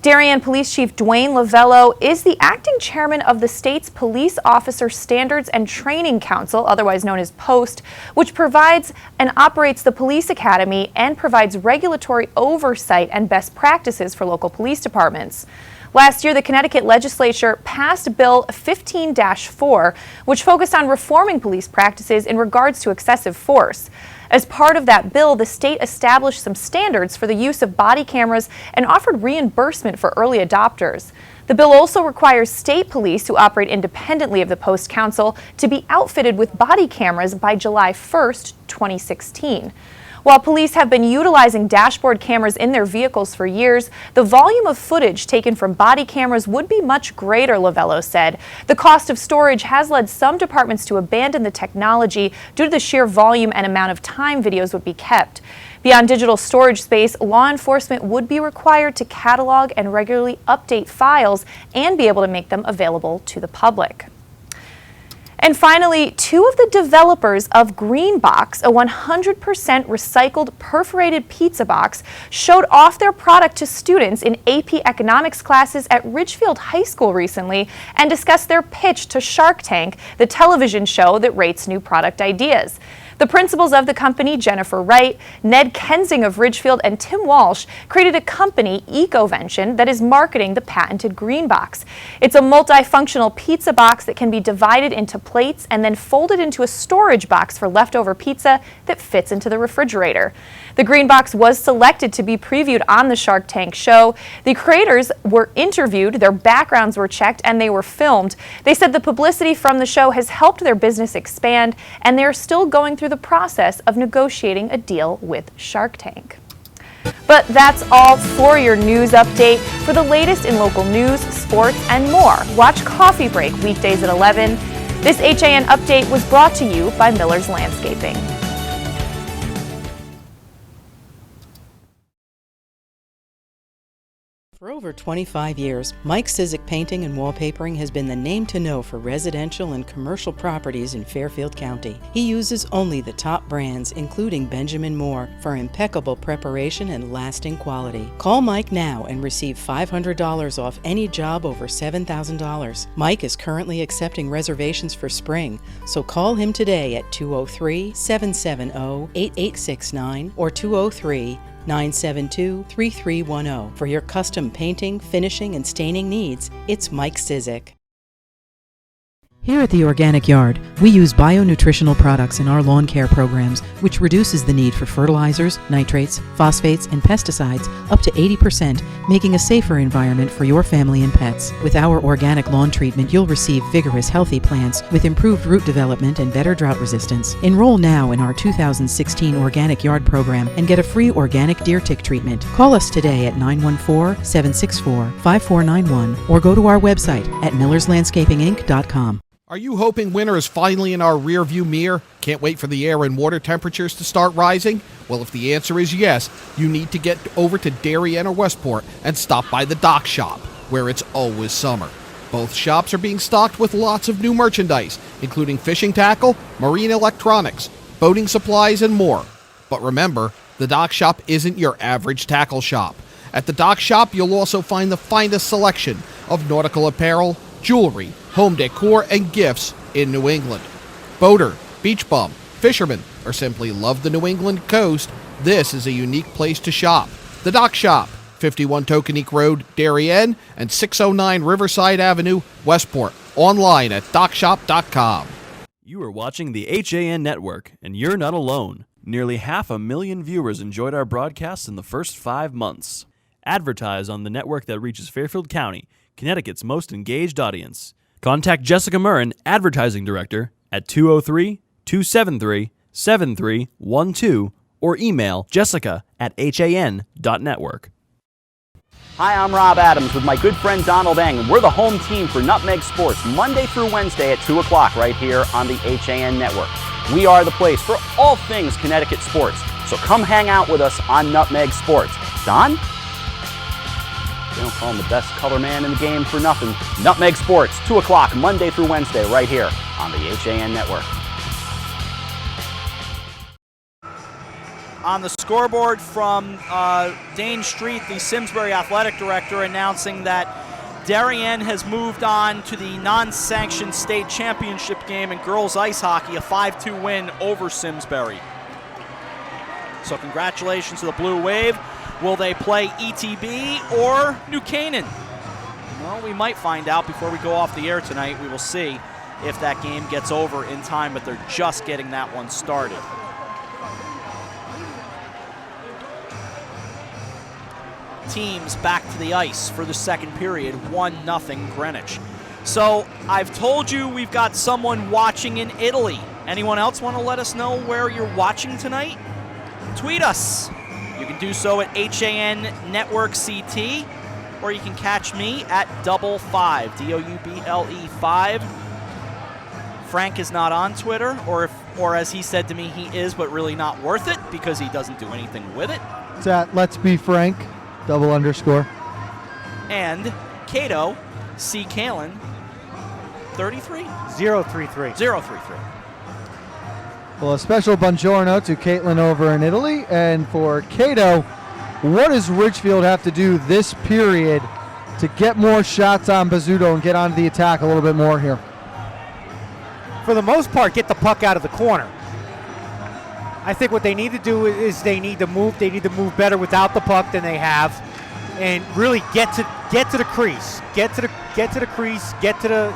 Darien Police Chief Dwayne Lavello is the acting chairman of the state's Police Officer Standards and Training Council, otherwise known as POST, which provides and operates the police academy and provides regulatory oversight and best practices for local police departments. Last year, the Connecticut legislature passed Bill 15-4, which focused on reforming police practices in regards to excessive force. As part of that bill, the state established some standards for the use of body cameras and offered reimbursement for early adopters. The bill also requires state police who operate independently of the Post Council to be outfitted with body cameras by July 1st, 2016. While police have been utilizing dashboard cameras in their vehicles for years, the volume of footage taken from body cameras would be much greater, Lavello said. The cost of storage has led some departments to abandon the technology due to the sheer volume and amount of time videos would be kept. Beyond digital storage space, law enforcement would be required to catalog and regularly update files and be able to make them available to the public. And finally, 2 of the developers of Greenbox, a 100% recycled perforated pizza box, showed off their product to students in AP economics classes at Ridgefield High School recently and discussed their pitch to Shark Tank, the television show that rates new product ideas. The principals of the company, Jennifer Wright, Ned Kensing of Ridgefield, and Tim Walsh, created a company, Ecovention, that is marketing the patented Greenbox. It's a multifunctional pizza box that can be divided into plates and then folded into a storage box for leftover pizza that fits into the refrigerator. The Greenbox was selected to be previewed on the Shark Tank show. The creators were interviewed, their backgrounds were checked, and they were filmed. They said the publicity from the show has helped their business expand, and they're still going through the process of negotiating a deal with Shark Tank. But that's all for your news update. For the latest in local news, sports, and more, watch Coffee Break weekdays at 11. This HAN update was brought to you by Miller's Landscaping. For over 25 years, Mike Cizik Painting and Wallpapering has been the name to know for residential and commercial properties in Fairfield County. He uses only the top brands, including Benjamin Moore, for impeccable preparation and lasting quality. Call Mike now and receive $500 off any job over $7,000. Mike is currently accepting reservations for spring, so call him today at 203-770-8869 or 203-972-3310. For your custom painting, finishing, and staining needs, it's Mike Cizik. Here at the Organic Yard, we use bionutritional products in our lawn care programs, which reduces the need for fertilizers, nitrates, phosphates, and pesticides up to 80%, making a safer environment for your family and pets. With our organic lawn treatment, you'll receive vigorous, healthy plants with improved root development and better drought resistance. Enroll now in our 2016 Organic Yard program and get a free organic deer tick treatment. Call us today at 914-764-5491 or go to our website at millerslandscapinginc.com. Are you hoping winter is finally in our rearview mirror? Can't wait for the air and water temperatures to start rising? Well, if the answer is yes, you need to get over to Darien or Westport and stop by the Dock Shop, where it's always summer. Both shops are being stocked with lots of new merchandise, including fishing tackle, marine electronics, boating supplies, and more. But remember, the Dock Shop isn't your average tackle shop. At the Dock Shop, you'll also find the finest selection of nautical apparel, jewelry, home decor, and gifts in New England. Boater, beach bum, fisherman, or simply love the New England coast, this is a unique place to shop. The Dock Shop, 51 Tokenique Road, Darien, and 609 Riverside Avenue, Westport. Online at dockshop.com. You are watching the HAN Network, and you're not alone. Nearly 500,000 viewers enjoyed our broadcasts in the first 5 months. Advertise on the network that reaches Fairfield County, Connecticut's most engaged audience. Contact Jessica Murrin, Advertising Director, at 203-273-7312 or email jessica@han.network. Hi, I'm Rob Adams with my good friend Donald Eng, and we're the home team for Nutmeg Sports, Monday through Wednesday at 2 o'clock right here on the HAN Network. We are the place for all things Connecticut sports, so come hang out with us on Nutmeg Sports. Don? They don't call him the best color man in the game for nothing. Nutmeg Sports, 2 o'clock, Monday through Wednesday, right here on the HAN Network. On the scoreboard from Dane Street, the Simsbury Athletic Director announcing that Darien has moved on to the non-sanctioned state championship game in girls ice hockey, a 5-2 win over Simsbury. So congratulations to the Blue Wave. Will they play ETB or New Canaan? Well, we might find out before we go off the air tonight. We will see if that game gets over in time, but they're just getting that one started. Teams back to the ice for the second period, 1-0 Greenwich. So I've told you we've got someone watching in Italy. Anyone else want to let us know where you're watching tonight? Tweet us. You can do so at HAN Network CT, or you can catch me at Double 5, DOUBLE 5. Frank is not on Twitter, or as he said to me, he is, but really not worth it because he doesn't do anything with it. It's at Let's Be Frank, _. And Cato C. Kalin, 33? 033. 033. Well, a special buongiorno to Caitlin over in Italy. And for Cato, what does Ridgefield have to do this period to get more shots on Bizzuto and get onto the attack a little bit more here? For the most part, get the puck out of the corner. I think what they need to do is they need to move better without the puck than they have, and really get to the crease. Get to the crease, get to the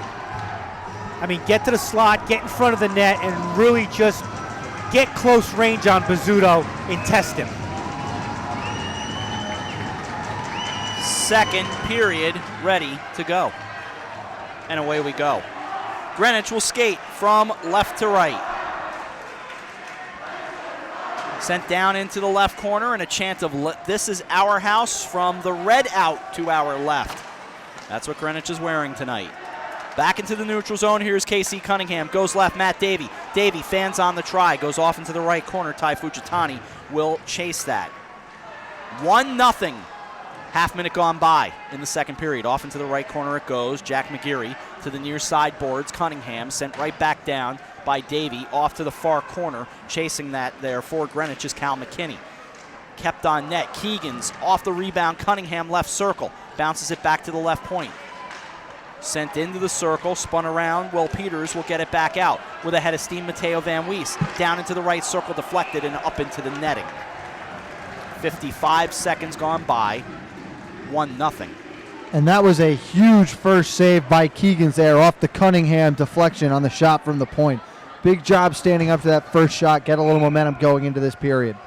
slot, get in front of the net, and really just get close range on Bizzuto and test him. Second period ready to go. And away we go. Greenwich will skate from left to right. Sent down into the left corner, and a chant of "This is our house" from the red out to our left. That's what Greenwich is wearing tonight. Back into the neutral zone. Here's Casey Cunningham. Goes left, Matt Davey. Davey fans on the try. Goes off into the right corner. Ty Fujitani will chase that. 1-0 Half minute gone by in the second period. Off into the right corner it goes. Jack McGeary to the near side boards. Cunningham sent right back down by Davey. Off to the far corner. Chasing that there for Greenwich is Cal McKinney. Kept on net. Keegan's off the rebound. Cunningham left circle. Bounces it back to the left point. Sent into the circle. Spun around. Will Peters will get it back out. With a head of steam, Mateo Van Wees. Down into the right circle. Deflected and up into the netting. 55 seconds gone by. 1-0. And that was a huge first save by Keegan's there off the Cunningham deflection on the shot from the point. Big job standing up to that first shot. Get a little momentum going into this period.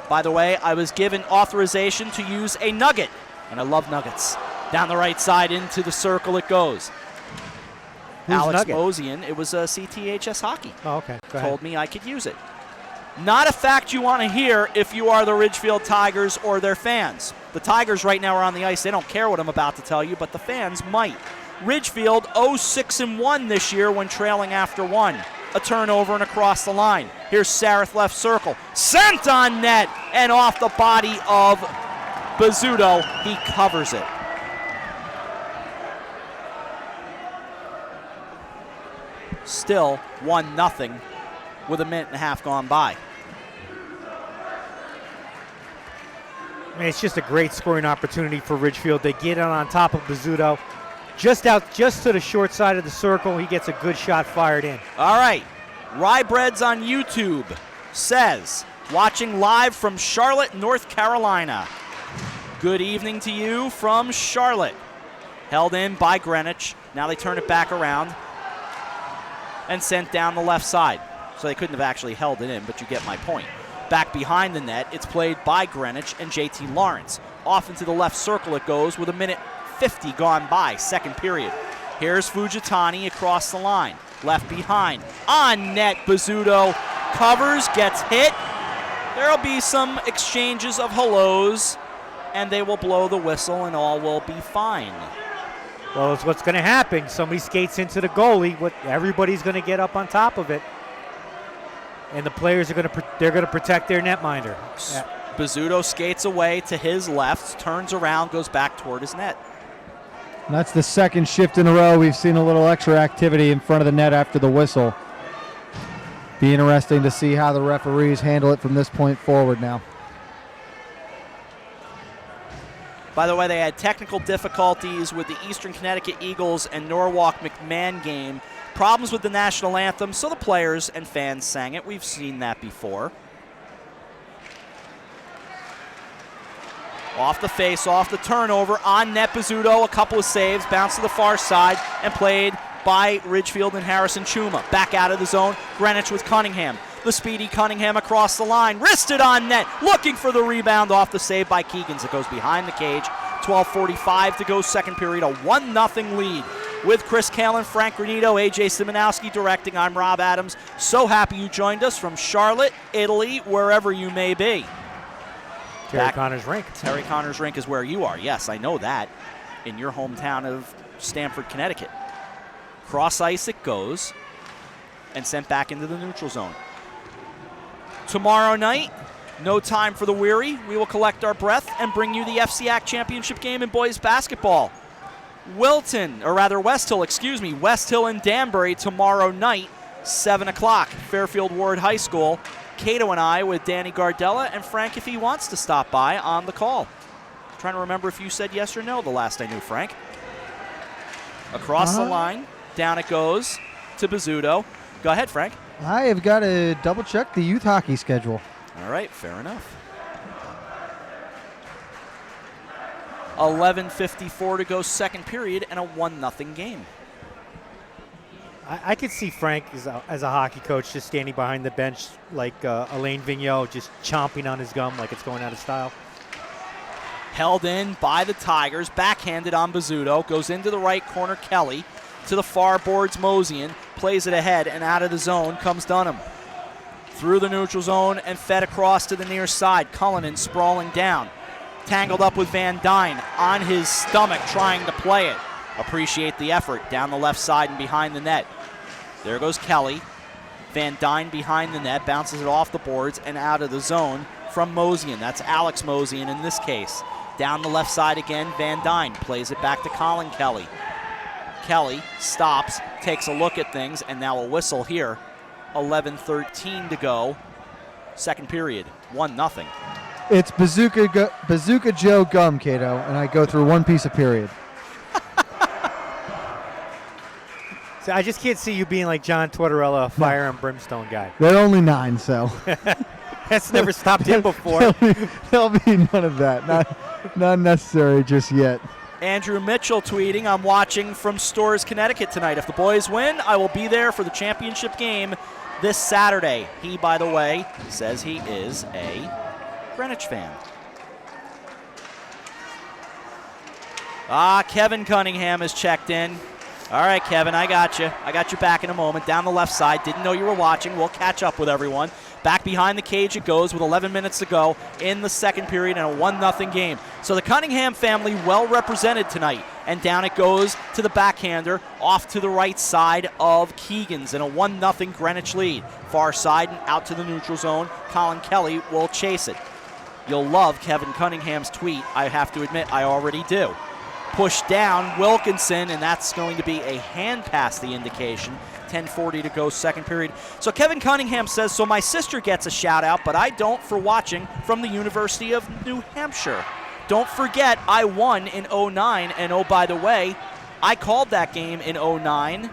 By the way, I was given authorization to use a nugget, and I love nuggets. Down the right side into the circle it goes. Who's Alex Nugget? Mosian, it was CTHS Hockey. Oh, okay. Go ahead. Told me I could use it. Not a fact you want to hear if you are the Ridgefield Tigers or their fans. The Tigers right now are on the ice. They don't care what I'm about to tell you, but the fans might. Ridgefield 0-6-1 this year when trailing after one. A turnover and across the line. Here's Sareth left circle. Sent on net and off the body of Bizzuto. He covers it. Still 1-0 with a minute and a half gone by. I mean, it's just a great scoring opportunity for Ridgefield. They get on top of Bizzuto. Just to the short side of the circle, he gets a good shot fired in. All right. Ryebreads on YouTube says, watching live from Charlotte, North Carolina. Good evening to you from Charlotte. Held in by Greenwich. Now they turn it back around and sent down the left side. So they couldn't have actually held it in, but you get my point. Back behind the net, it's played by Greenwich and JT Lawrence. Off into the left circle it goes with a minute 50 gone by, second period. Here's Fujitani across the line. Left behind. On net, Bizzuto covers, gets hit. There'll be some exchanges of hellos, and they will blow the whistle, and all will be fine. Well, it's what's going to happen. Somebody skates into the goalie. Everybody's going to get up on top of it, and the players are going to protect their netminder. Bizzuto skates away to his left, turns around, goes back toward his net. And that's the second shift in a row. We've seen a little extra activity in front of the net after the whistle. Be interesting to see how the referees handle it from this point forward now. By the way, they had technical difficulties with the Eastern Connecticut Eagles and Norwalk McMahon game. Problems with the national anthem, so the players and fans sang it. We've seen that before. Off the face, off the turnover, on net Bizzuto, a couple of saves, bounced to the far side, and played by Ridgefield and Harrison Chuma. Back out of the zone, Greenwich with Cunningham. The speedy Cunningham across the line, wristed on net, looking for the rebound off the save by Keegans. It goes behind the cage. 12:45 to go, second period, a 1-0 lead. With Chris Kalin, Frank Granito, AJ Simonowski directing, I'm Rob Adams. So happy you joined us from Charlotte, Italy, wherever you may be. Terry Conners Rink. Terry Conners Rink is where you are. Yes, I know that. In your hometown of Stamford, Connecticut. Cross ice it goes and sent back into the neutral zone. Tomorrow night, no time for the weary. We will collect our breath and bring you the FCIAC championship game in boys basketball. West Hill and Danbury tomorrow night, 7 o'clock, Fairfield Ward High School. Cato and I with Danny Gardella and Frank if he wants to stop by on the call. Trying to remember if you said yes or no the last I knew, Frank. Across the line, down it goes to Bizzuto. Go ahead, Frank. I have got to double check the youth hockey schedule. All right, fair enough. 11:54 to go, second period, and a 1-0 game. I could see Frank as a hockey coach just standing behind the bench like Alain Vigneault, just chomping on his gum like it's going out of style. Held in by the Tigers, backhanded on Bizzuto, goes into the right corner, Kelly. To the far boards, Mosian, plays it ahead, and out of the zone comes Dunham. Through the neutral zone and fed across to the near side. Cullinan sprawling down. Tangled up with Van Dyne on his stomach trying to play it. Appreciate the effort down the left side and behind the net. There goes Kelly. Van Dyne behind the net, bounces it off the boards and out of the zone from Mosian. That's Alex Mosian in this case. Down the left side again, Van Dyne plays it back to Colin Kelly. Kelly stops, takes a look at things, and now a whistle here. 11:13 to go. Second period, 1-0. It's Bazooka Joe Gum, Cato, and I go through one piece of period. So I just can't see you being like John Tortorella, a fire and brimstone guy. They're only 9, so. That's never stopped him before. There'll be none of that. Not necessary just yet. Andrew Mitchell tweeting, I'm watching from Storrs, Connecticut tonight. If the boys win, I will be there for the championship game this Saturday. He, by the way, says he is a Greenwich fan. Kevin Cunningham has checked in. All right, Kevin, I got you. I got you back in a moment. Down the left side. Didn't know you were watching. We'll catch up with everyone. Back behind the cage it goes with 11 minutes to go in the second period and a 1-0 game. So the Cunningham family well represented tonight. And down it goes to the backhander off to the right side of Keegan's in a 1-0 Greenwich lead. Far side and out to the neutral zone. Colin Kelly will chase it. You'll love Kevin Cunningham's tweet. I have to admit, I already do. Push down Wilkinson, and that's going to be a hand pass, the indication. 10:40 to go, second period. So Kevin Cunningham says, so my sister gets a shout out, but I don't for watching from the University of New Hampshire. Don't forget, I won in 09, and oh, by the way, I called that game in 09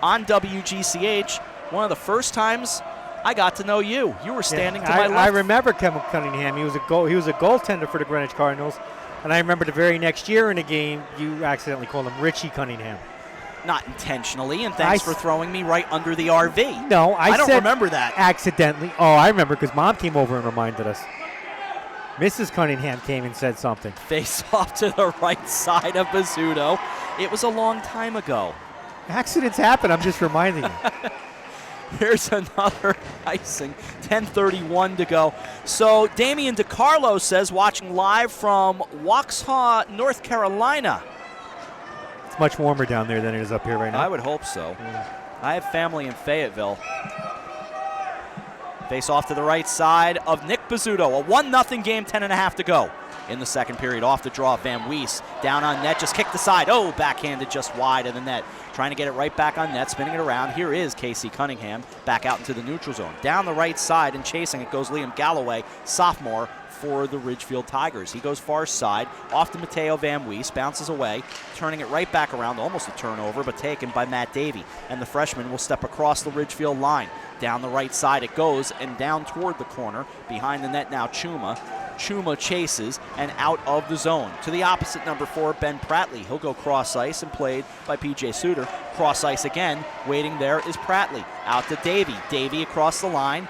on WGCH. One of the first times I got to know you. You were standing to my left. I remember Kevin Cunningham. He was a goaltender for the Greenwich Cardinals. And I remember the very next year in a game, you accidentally called him Richie Cunningham. Not intentionally, and thanks for throwing me right under the RV. No, I don't said remember that. Accidentally. Oh, I remember because Mom came over and reminded us. Mrs. Cunningham came and said something. Face off to the right side of Bizzuto. It was a long time ago. Accidents happen. I'm just reminding you. Here's another icing. 10:31 to go. So Damian DiCarlo says, watching live from Waxhaw, North Carolina. It's much warmer down there than it is up here right now. I would hope so. I have family in Fayetteville. Face off to the right side of Nick Bizzuto. A 1-0 game, 10.5 to go. In the second period, off the draw, Van Wees down on net, just kicked the side. Oh, backhanded just wide of the net. Trying to get it right back on net, spinning it around. Here is Casey Cunningham back out into the neutral zone. Down the right side and chasing it goes Liam Galloway, sophomore for the Ridgefield Tigers. He goes far side, off to Mateo Van Wees, bounces away, turning it right back around, almost a turnover, but taken by Matt Davey. And the freshman will step across the Ridgefield line. Down the right side it goes and down toward the corner. Behind the net now Chuma. Chuma chases and out of the zone. To the opposite number 4, Ben Prattley. He'll go cross ice and played by P.J. Suter. Cross ice again. Waiting there is Prattley. Out to Davey. Davey across the line.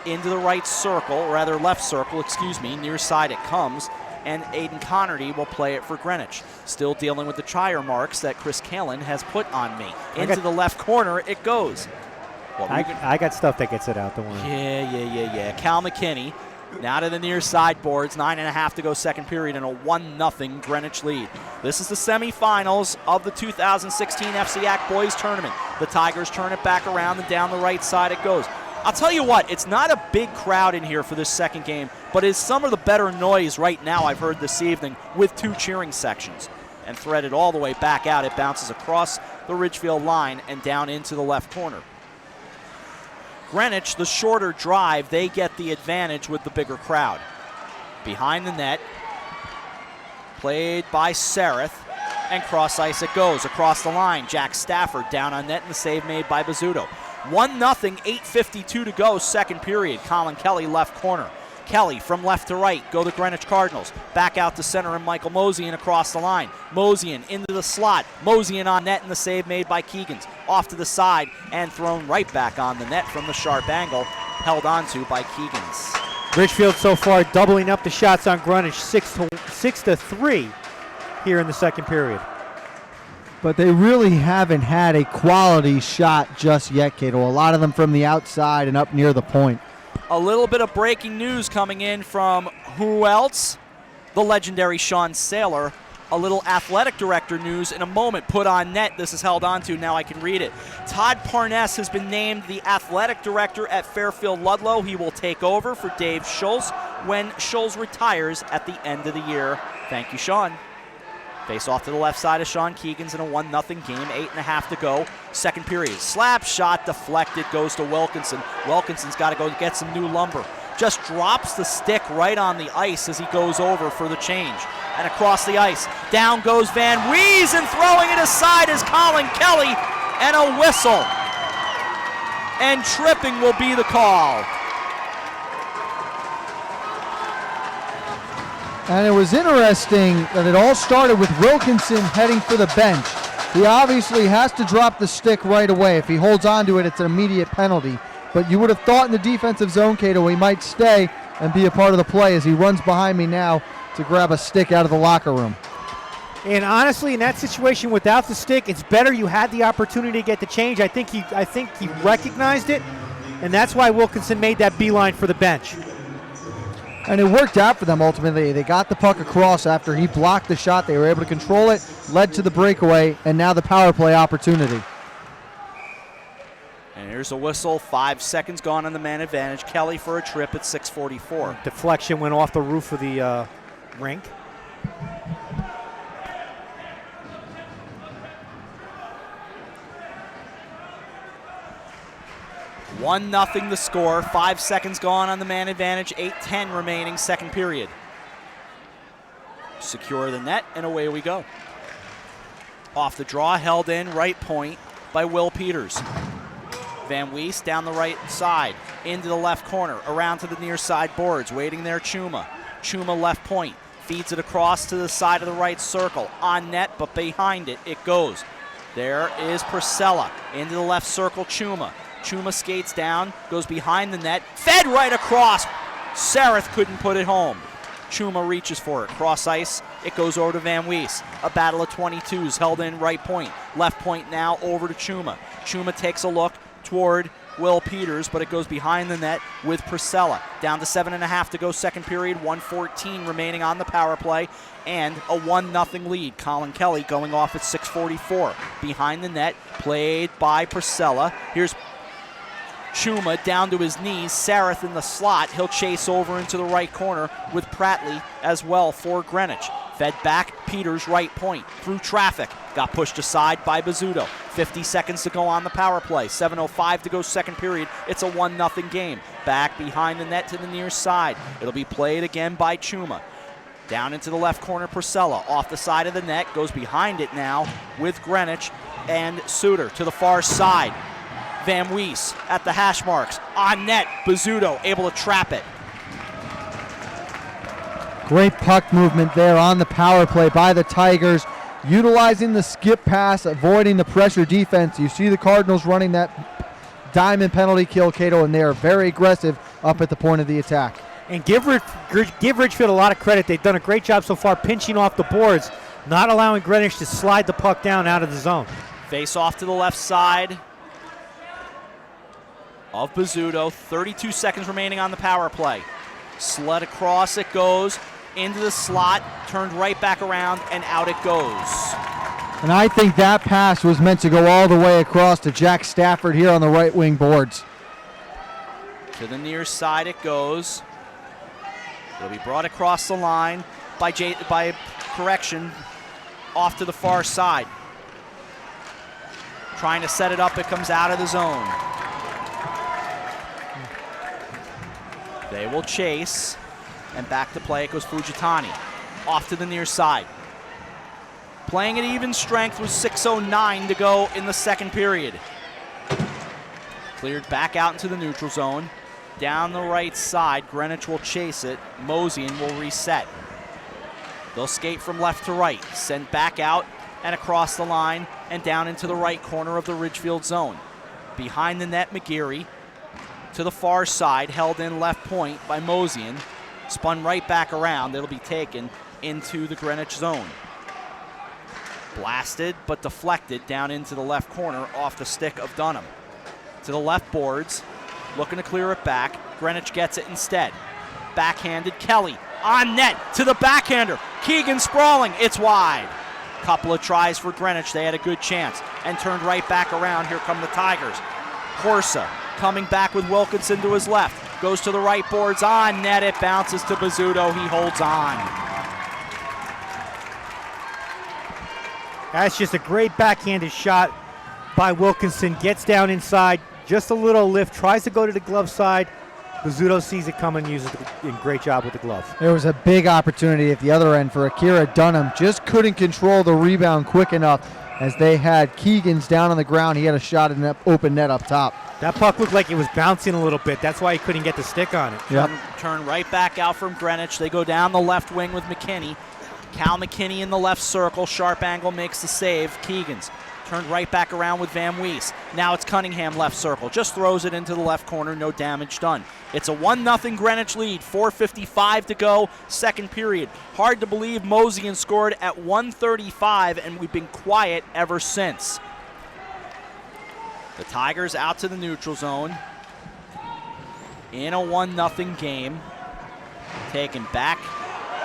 Into the right circle, or rather left circle, near side it comes. And Aiden Connerty will play it for Greenwich. Still dealing with the tire marks that Chris Kalin has put on me. Into the left corner it goes. I got stuff that gets it out, don't worry. Yeah. Cal McKinney. Now to the near side boards, 9.5 to go second period, and a 1-0 Greenwich lead. This is the semifinals of the 2016 FCIAC Boys Tournament. The Tigers turn it back around and down the right side it goes. I'll tell you what, it's not a big crowd in here for this second game, but it's some of the better noise right now I've heard this evening with 2 cheering sections. And threaded all the way back out, it bounces across the Ridgefield line and down into the left corner. Greenwich, the shorter drive, they get the advantage with the bigger crowd. Behind the net, played by Sereth, and cross ice it goes. Across the line, Jack Stafford down on net and the save made by Bizzuto. 1-0, 8:52 to go, second period. Colin Kelly, left corner. Kelly from left to right, go the Greenwich Cardinals. Back out to center and Michael Mosian across the line. Mosian into the slot. Mosian on net and the save made by Keegans. Off to the side and thrown right back on the net from the sharp angle. Held onto by Keegans. Ridgefield so far doubling up the shots on Greenwich, 6-3 here in the second period. But they really haven't had a quality shot just yet, Cato. A lot of them from the outside and up near the point. A little bit of breaking news coming in from who else? The legendary Sean Saylor a little athletic director news in a moment. Put on net. This is held on to. Now I can read it. Todd Parness has been named the athletic director at Fairfield Ludlow. He will take over for Dave Schultz when Schultz retires at the end of the year. Thank you, Sean. Face off to the left side of Sean Keegan's in a 1-0 game. 8.5 to go. Second period. Slap shot deflected. Goes to Wilkinson. Wilkinson's got to go get some new lumber. Just drops the stick right on the ice as he goes over for the change. And across the ice. Down goes Van Wees, and throwing it aside is Colin Kelly. And a whistle. And tripping will be the call. And it was interesting that it all started with Wilkinson heading for the bench. He obviously has to drop the stick right away. If he holds on to it, it's an immediate penalty. But you would have thought in the defensive zone, Cato, he might stay and be a part of the play as he runs behind me now to grab a stick out of the locker room. And honestly, in that situation without the stick, it's better you had the opportunity to get the change. I think he recognized it, and that's why Wilkinson made that beeline for the bench. And it worked out for them ultimately. They got the puck across after he blocked the shot. They were able to control it, led to the breakaway, and now the power play opportunity. And here's a whistle. 5 seconds gone on the man advantage. Kelly for a trip at 6:44. Deflection went off the roof of the rink. One nothing the score. 5 seconds gone on the man advantage. 8:10 remaining, second period. Secure the net, and away we go. Off the draw, held in, right point by Will Peters. Van Wees down the right side, into the left corner, around to the near side boards, waiting there Chuma. Chuma left point, feeds it across to the side of the right circle. On net, but behind it, it goes. There is Priscilla, into the left circle, Chuma. Chuma skates down, goes behind the net, fed right across. Sareth couldn't put it home. Chuma reaches for it, cross ice, it goes over to Van Wees. A battle of 22s, held in right point. Left point now over to Chuma. Chuma takes a look toward Will Peters, but it goes behind the net with Priscilla. Down to 7.5 to go, second period, 1:14 remaining on the power play, and a 1-0 lead. Colin Kelly going off at 6:44. Behind the net, played by Priscilla. Here's Chuma down to his knees. Sareth in the slot. He'll chase over into the right corner with Prattley as well for Greenwich. Fed back, Peters right point. Through traffic. Got pushed aside by Bizzuto. 50 seconds to go on the power play. 7:05 to go second period. It's a 1-0 game. Back behind the net to the near side. It'll be played again by Chuma. Down into the left corner, Priscilla. Off the side of the net. Goes behind it now with Greenwich and Suter to the far side. Van Wees at the hash marks. On net, Bizzuto able to trap it. Great puck movement there on the power play by the Tigers, utilizing the skip pass, avoiding the pressure defense. You see the Cardinals running that diamond penalty kill, Cato, and they are very aggressive up at the point of the attack. And give Ridgefield a lot of credit. They've done a great job so far pinching off the boards, not allowing Greenwich to slide the puck down out of the zone. Face off to the left side of Bizzuto. 32 seconds remaining on the power play. Sled across it goes, into the slot, turned right back around, and out it goes. And I think that pass was meant to go all the way across to Jack Stafford here on the right wing boards. To the near side it goes. It'll be brought across the line by correction, off to the far side. Trying to set it up, it comes out of the zone. They will chase, and back to play it goes Fujitani. Off to the near side. Playing at even strength with 6:09 to go in the second period. Cleared back out into the neutral zone. Down the right side, Greenwich will chase it. Mosian will reset. They'll skate from left to right. Send back out and across the line and down into the right corner of the Ridgefield zone. Behind the net, McGeary. To the far side, held in left point by Mosian. Spun right back around. It'll be taken into the Greenwich zone. Blasted, but deflected down into the left corner off the stick of Dunham. To the left boards, looking to clear it back. Greenwich gets it instead. Backhanded, Kelly on net to the backhander. Keegan sprawling. It's wide. Couple of tries for Greenwich. They had a good chance and turned right back around. Here come the Tigers. Horsa coming back with Wilkinson to his left. Goes to the right boards on net. It bounces to Bizzuto. He holds on. That's just a great backhanded shot by Wilkinson. Gets down inside. Just a little lift. Tries to go to the glove side. Bizzuto sees it coming and uses a great job with the glove. There was a big opportunity at the other end for Akira Dunham. Just couldn't control the rebound quick enough as they had Keegan's down on the ground. He had a shot in the open net up top. That puck looked like it was bouncing a little bit. That's why he couldn't get the stick on it. Yep. Turn right back out from Greenwich. They go down the left wing with McKinney. Cal McKinney in the left circle. Sharp angle makes the save. Keegan's turned right back around with Van Wees. Now it's Cunningham left circle. Just throws it into the left corner. No damage done. It's a 1-0 Greenwich lead. 4:55 to go. Second period. Hard to believe Mosian scored at 1:35, and we've been quiet ever since. The Tigers out to the neutral zone in a 1-0 game. Taken back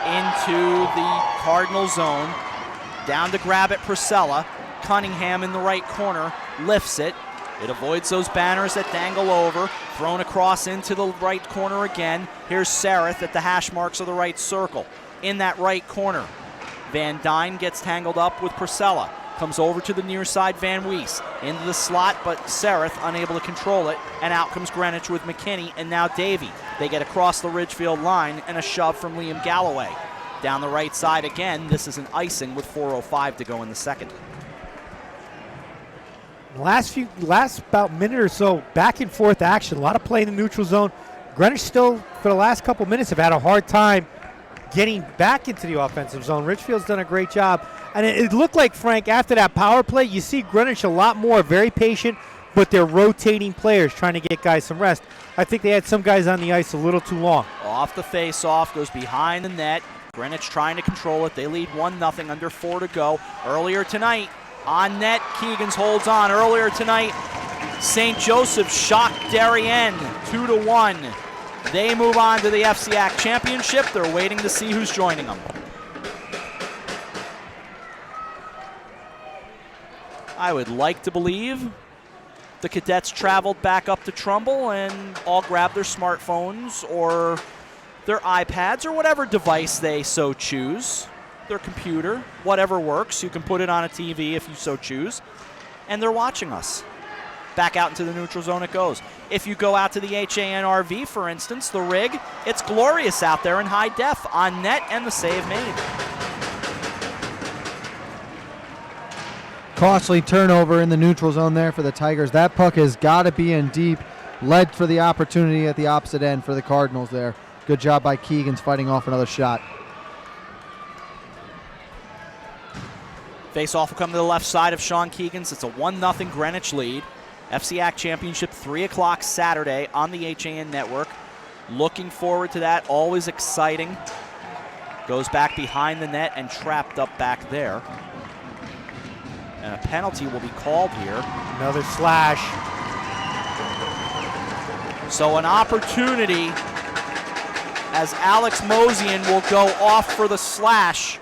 into the Cardinal zone. Down to grab it, Priscilla. Cunningham in the right corner lifts it. It avoids those banners that dangle over. Thrown across into the right corner again. Here's Sareth at the hash marks of the right circle. In that right corner, Van Dyne gets tangled up with Priscilla. Comes over to the near side, Van Wees. Into the slot, but Sareth unable to control it. And out comes Greenwich with McKinney and now Davey. They get across the Ridgefield line and a shove from Liam Galloway. Down the right side again. This is an icing with 4:05 to go in the second. Last about minute or so, back and forth action. A lot of play in the neutral zone. Greenwich still, for the last couple minutes, have had a hard time getting back into the offensive zone. Ridgefield's done a great job. And it looked like, Frank, after that power play, you see Greenwich a lot more, very patient, but they're rotating players, trying to get guys some rest. I think they had some guys on the ice a little too long. Off the face-off, goes behind the net. Greenwich trying to control it. They lead 1-0, under 4 to go. Earlier tonight, on net, Keegan's holds on. Earlier tonight, St. Joseph shocked Darien 2-1. They move on to the FCIAC Championship. They're waiting to see who's joining them. I would like to believe the cadets traveled back up to Trumbull and all grabbed their smartphones or their iPads or whatever device they so choose. Their computer, whatever works. You can put it on a TV if you so choose. And they're watching us. Back out into the neutral zone it goes. If you go out to the HANRV, for instance, the rig, it's glorious out there in high def. On net and the save made. Costly turnover in the neutral zone there for the Tigers. That puck has got to be in deep. Led for the opportunity at the opposite end for the Cardinals there. Good job by Keegan's fighting off another shot. Face-off will come to the left side of Sean Keegan's. It's a 1-0 Greenwich lead. FCIAC Championship, 3 o'clock Saturday on the HAN Network. Looking forward to that. Always exciting. Goes back behind the net and trapped up back there. And a penalty will be called here. Another slash. So an opportunity as Alex Mosian will go off for the slash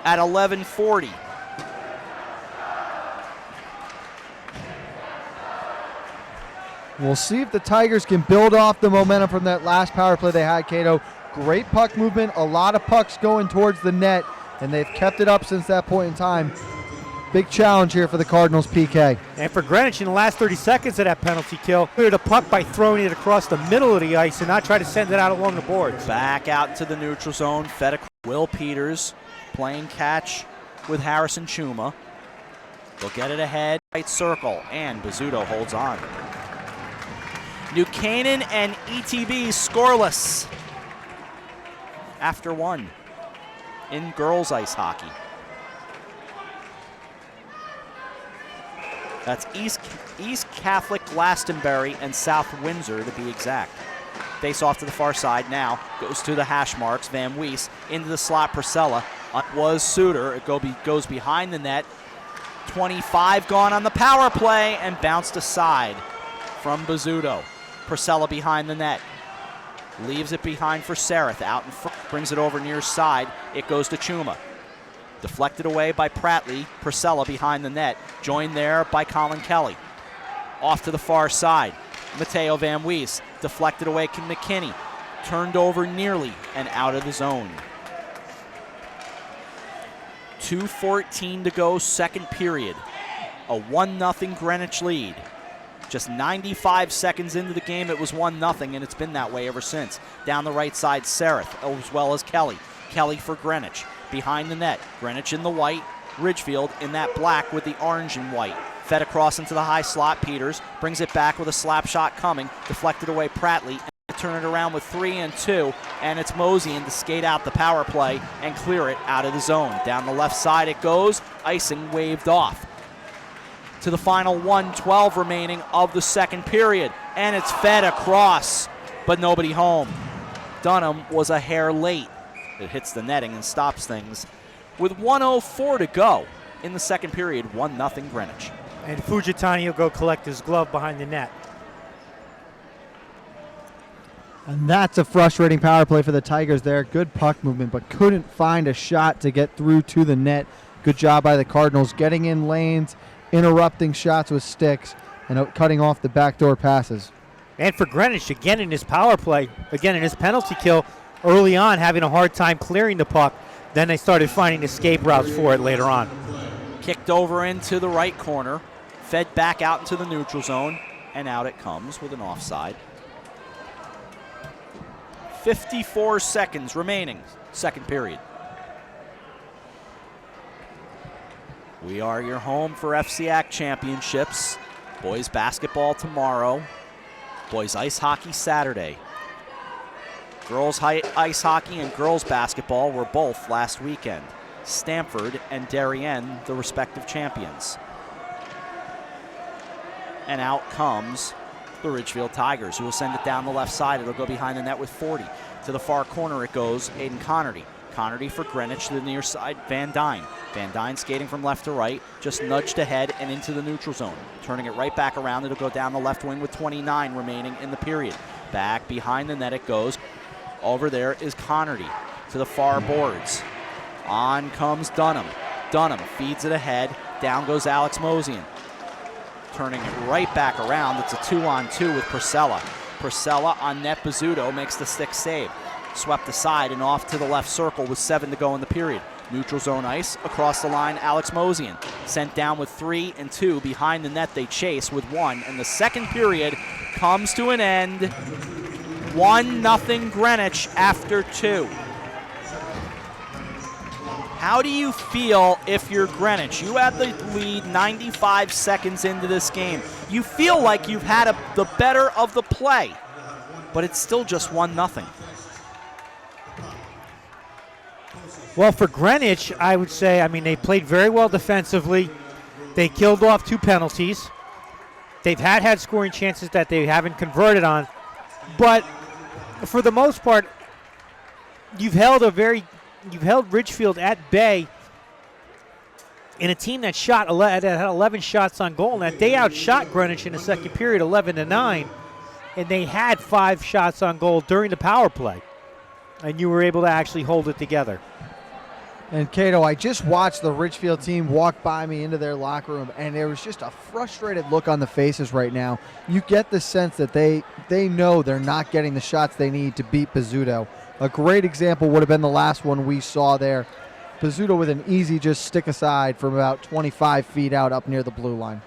at 11:40. We'll see if the Tigers can build off the momentum from that last power play they had, Cato. Great puck movement, a lot of pucks going towards the net, and they've kept it up since that point in time. Big challenge here for the Cardinals PK. And for Greenwich in the last 30 seconds of that penalty kill, cleared the puck by throwing it across the middle of the ice and not try to send it out along the boards. Back out into the neutral zone. Fed Will Peters playing catch with Harrison Chuma. They'll get it ahead. Right circle, and Bizzuto holds on. New Canaan and ETB scoreless after one in girls ice hockey. That's East Catholic Glastonbury and South Windsor to be exact. Face off to the far side now. Goes to the hash marks. Van Wees into the slot. Priscilla was Suter. It goes behind the net. 25 gone on the power play and bounced aside from Bizzuto. Priscilla behind the net. Leaves it behind for Sereth. Out in front. Brings it over near side. It goes to Chuma. Deflected away by Pratley. Priscilla behind the net. Joined there by Colin Kelly. Off to the far side. Mateo Van Wees. Deflected away to McKinney. Turned over nearly and out of the zone. 2:14 to go, second period. A 1-0 Greenwich lead. Just 95 seconds into the game, it was 1-0, and it's been that way ever since. Down the right side, Sereth, as well as Kelly. Kelly for Greenwich. Behind the net, Greenwich in the white, Ridgefield in that black with the orange and white. Fed across into the high slot, Peters brings it back with a slap shot coming. Deflected away, Pratley. Turn it around with 3 and 2, and it's Mosian to skate out the power play and clear it out of the zone. Down the left side it goes, icing waved off. To the final 1:12 remaining of the second period, and it's fed across, but nobody home. Dunham was a hair late. It hits the netting and stops things. With 1:04 to go in the second period, 1-0 Greenwich. And Fujitani will go collect his glove behind the net. And that's a frustrating power play for the Tigers there. Good puck movement, but couldn't find a shot to get through to the net. Good job by the Cardinals getting in lanes, interrupting shots with sticks, and cutting off the backdoor passes. And for Greenwich, again in his power play, again in his penalty kill, early on having a hard time clearing the puck. Then they started finding escape routes for it later on. Kicked over into the right corner, fed back out into the neutral zone, and out it comes with an offside. 54 seconds remaining, second period. We are your home for FCIAC championships. Boys basketball tomorrow. Boys ice hockey Saturday. Girls ice hockey and girls basketball were both last weekend. Stamford and Darien, the respective champions. And out comes the Ridgefield Tigers, who will send it down the left side. It'll go behind the net with 40. To the far corner it goes, Aiden Connerty. Connerty for Greenwich to the near side, Van Dyne. Van Dyne skating from left to right, just nudged ahead and into the neutral zone. Turning it right back around, it'll go down the left wing with 29 remaining in the period. Back behind the net it goes. Over there is Connerty to the far boards. On comes Dunham. Dunham feeds it ahead. Down goes Alex Mosian. Turning it right back around. It's a 2-on-2 with Priscilla. Priscilla on net. Bizzuto makes the stick save. Swept aside and off to the left circle with 7 to go in the period. Neutral zone ice. Across the line, Alex Mosian. Sent down with 3 and 2. Behind the net, they chase with 1. And the second period comes to an end. 1-0 Greenwich after 2. How do you feel if you're Greenwich? You had the lead 95 seconds into this game. You feel like you've had the better of the play, but it's still just 1-0. Well, for Greenwich, I would say, I mean, they played very well defensively. They killed off 2 penalties. They've had scoring chances that they haven't converted on, but for the most part, you've held Ridgefield at bay in a team that had 11 shots on goal, and that they outshot Greenwich in the second period 11-9, and they had 5 shots on goal during the power play, and you were able to actually hold it together. And Cato, I just watched the Ridgefield team walk by me into their locker room, and there was just a frustrated look on the faces right now. You get the sense that they know they're not getting the shots they need to beat Bizzuto. A great example would have been the last one we saw there. Bizzuto with an easy just stick aside from about 25 feet out up near the blue line.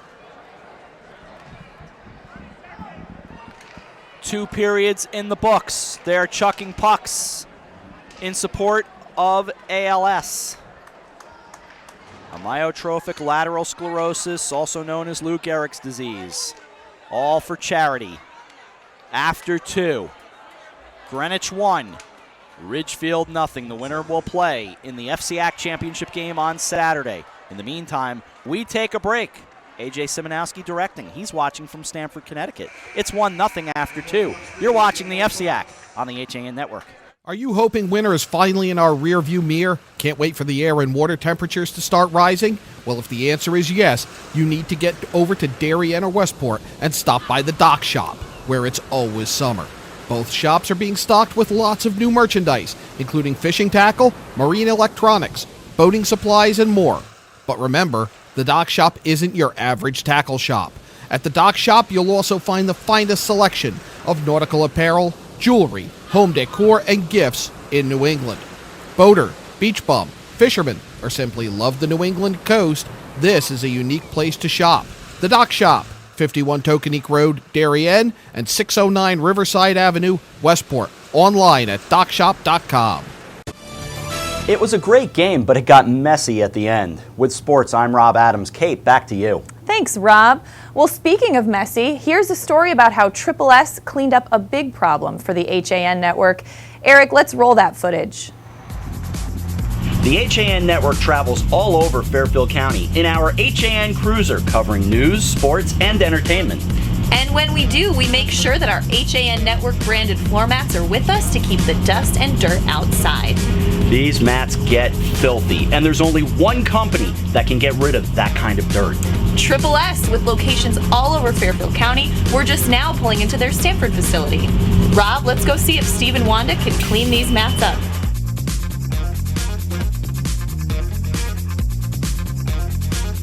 2 periods in the books. They're chucking pucks in support of ALS. Amyotrophic lateral sclerosis, also known as Lou Gehrig's disease. All for charity. After 2. Greenwich 1. Ridgefield 0. The winner will play in the FCIAC championship game on Saturday. In the meantime, we take a break. AJ Simonowski directing. He's watching from Stamford, Connecticut. It's 1-0 after 2. You're watching the FCIAC on the HAN Network. Are you hoping winter is finally in our rearview mirror? Can't wait for the air and water temperatures to start rising? Well, if the answer is yes, you need to get over to Darien or Westport and stop by the Dock Shop, where it's always summer. Both shops are being stocked with lots of new merchandise, including fishing tackle, marine electronics, boating supplies, and more. But remember, the Dock Shop isn't your average tackle shop. At the Dock Shop, you'll also find the finest selection of nautical apparel, jewelry, home decor, and gifts in New England. Boater, beach bum, fisherman, or simply love the New England coast, this is a unique place to shop. The Dock Shop, 51 Tokenique Road, Darien, and 609 Riverside Avenue, Westport. Online at dockshop.com. It was a great game, but it got messy at the end. With sports, I'm Rob Adams. Kate, back to you. Thanks, Rob. Well, speaking of messy, here's a story about how Triple S cleaned up a big problem for the HAN network. Eric, let's roll that footage. The HAN network travels all over Fairfield County in our HAN Cruiser, covering news, sports, and entertainment. And when we do, we make sure that our HAN network branded floor mats are with us to keep the dust and dirt outside. These mats get filthy, and there's only one company that can get rid of that kind of dirt. Triple S, with locations all over Fairfield County. We're just now pulling into their Stamford facility. Rob, let's go see if Steve and Wanda can clean these mats up.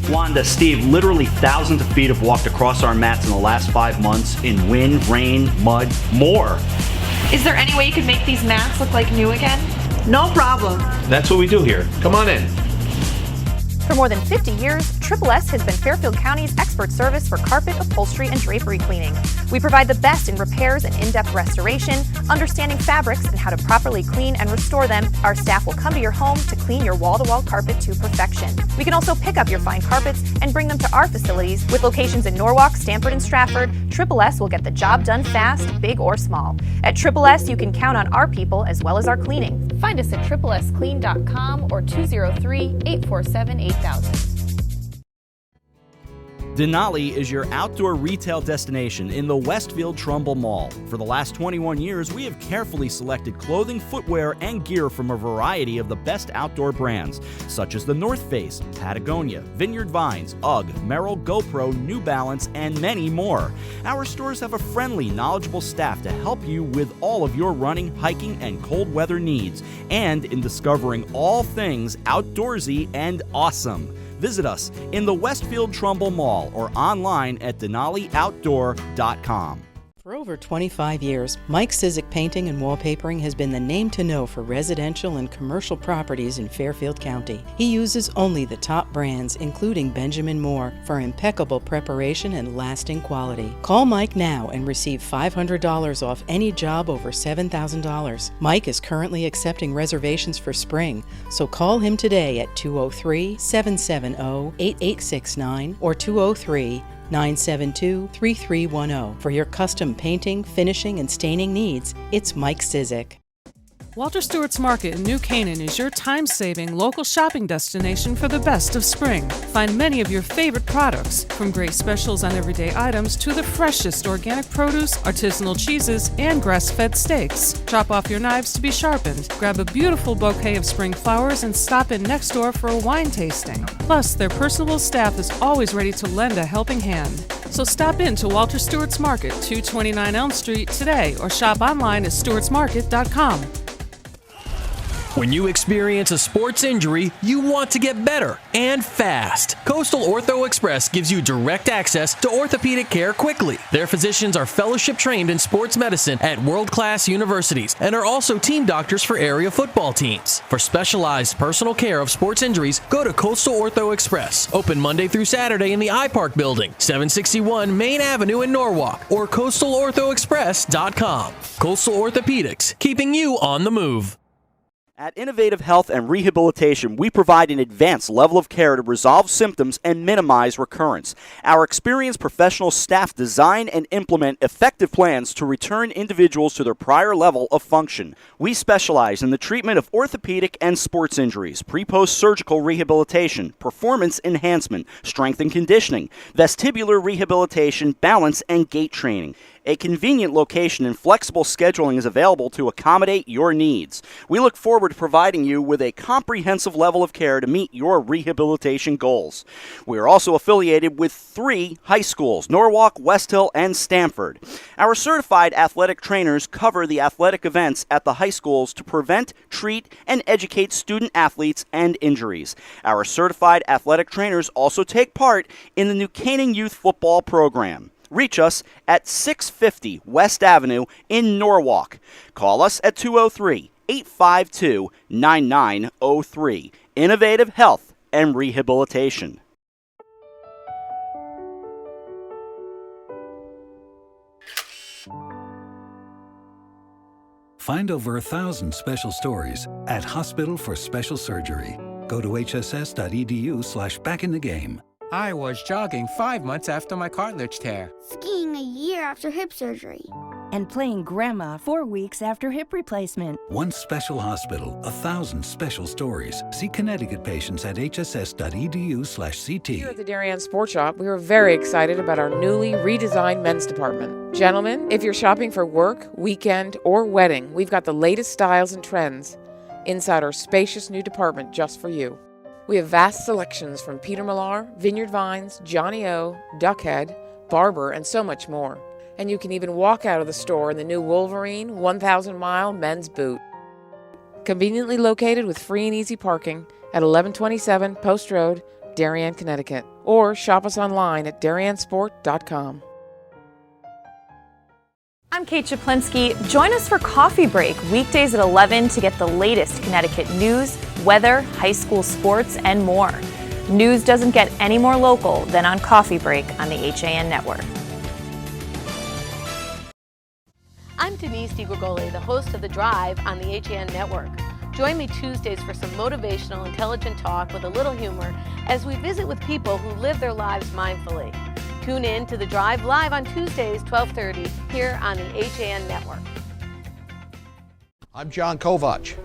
Wanda, Steve, literally thousands of feet have walked across our mats in the last 5 months in wind, rain, mud, more. Is there any way you could make these mats look like new again? No problem. That's what we do here. Come on in. For more than 50 years, Triple S has been Fairfield County's expert service for carpet, upholstery, and drapery cleaning. We provide the best in repairs and in-depth restoration, understanding fabrics and how to properly clean and restore them. Our staff will come to your home to clean your wall-to-wall carpet to perfection. We can also pick up your fine carpets and bring them to our facilities. With locations in Norwalk, Stamford, and Stratford, Triple S will get the job done fast, big or small. At Triple S, you can count on our people as well as our cleaning. Find us at triplesclean.com or 203-847-8000. Denali is your outdoor retail destination in the Westfield Trumbull Mall. For the last 21 years, we have carefully selected clothing, footwear, and gear from a variety of the best outdoor brands, such as the North Face, Patagonia, Vineyard Vines, UGG, Merrell, GoPro, New Balance, and many more. Our stores have a friendly, knowledgeable staff to help you with all of your running, hiking, and cold weather needs, and in discovering all things outdoorsy and awesome. Visit us in the Westfield Trumbull Mall or online at DenaliOutdoor.com. For over 25 years, Mike Cizik Painting and Wallpapering has been the name to know for residential and commercial properties in Fairfield County. He uses only the top brands, including Benjamin Moore, for impeccable preparation and lasting quality. Call Mike now and receive $500 off any job over $7,000. Mike is currently accepting reservations for spring, so call him today at 203-770-8869 or 203-972-3310. For your custom painting, finishing, and staining needs, it's Mike Cizik. Walter Stewart's Market in New Canaan is your time-saving local shopping destination for the best of spring. Find many of your favorite products, from great specials on everyday items to the freshest organic produce, artisanal cheeses, and grass-fed steaks. Chop off your knives to be sharpened. Grab a beautiful bouquet of spring flowers and stop in next door for a wine tasting. Plus, their personable staff is always ready to lend a helping hand. So stop in to Walter Stewart's Market, 229 Elm Street today, or shop online at stewartsmarket.com. When you experience a sports injury, you want to get better and fast. Coastal Ortho Express gives you direct access to orthopedic care quickly. Their physicians are fellowship trained in sports medicine at world-class universities and are also team doctors for area football teams. For specialized personal care of sports injuries, go to Coastal Ortho Express. Open Monday through Saturday in the iPark Building, 761 Main Avenue in Norwalk, or coastalorthoexpress.com. Coastal Orthopedics, keeping you on the move. At Innovative Health and Rehabilitation, we provide an advanced level of care to resolve symptoms and minimize recurrence. Our experienced professional staff design and implement effective plans to return individuals to their prior level of function. We specialize in the treatment of orthopedic and sports injuries, pre-post surgical rehabilitation, performance enhancement, strength and conditioning, vestibular rehabilitation, balance and gait training. A convenient location and flexible scheduling is available to accommodate your needs. We look forward to providing you with a comprehensive level of care to meet your rehabilitation goals. We are also affiliated with 3 high schools, Norwalk, West Hill, and Stamford. Our certified athletic trainers cover the athletic events at the high schools to prevent, treat, and educate student athletes and injuries. Our certified athletic trainers also take part in the New Canaan Youth Football Program. Reach us at 650 West Avenue in Norwalk. Call us at 203-852-9903. Innovative Health and Rehabilitation. Find over 1,000 special stories at Hospital for Special Surgery. Go to hss.edu/backinthegame. I was jogging 5 months after my cartilage tear. Skiing a year after hip surgery. And playing grandma 4 weeks after hip replacement. One special hospital, 1,000 special stories. See Connecticut patients at hss.edu/CT. Here at the Darien Sports Shop, we are very excited about our newly redesigned men's department. Gentlemen, if you're shopping for work, weekend, or wedding, we've got the latest styles and trends inside our spacious new department just for you. We have vast selections from Peter Millar, Vineyard Vines, Johnny O, Duckhead, Barber, and so much more. And you can even walk out of the store in the new Wolverine 1,000-mile men's boot. Conveniently located with free and easy parking at 1127 Post Road, Darien, Connecticut. Or shop us online at dariensport.com. I'm Kate Chaplinsky. Join us for Coffee Break, weekdays at 11 to get the latest Connecticut news, weather, high school sports, and more. News doesn't get any more local than on Coffee Break on the HAN Network. I'm Denise DiGregoli, the host of The Drive on the HAN Network. Join me Tuesdays for some motivational, intelligent talk with a little humor as we visit with people who live their lives mindfully. Tune in to The Drive live on Tuesdays, 12:30, here on the HAN Network. I'm John Kovach.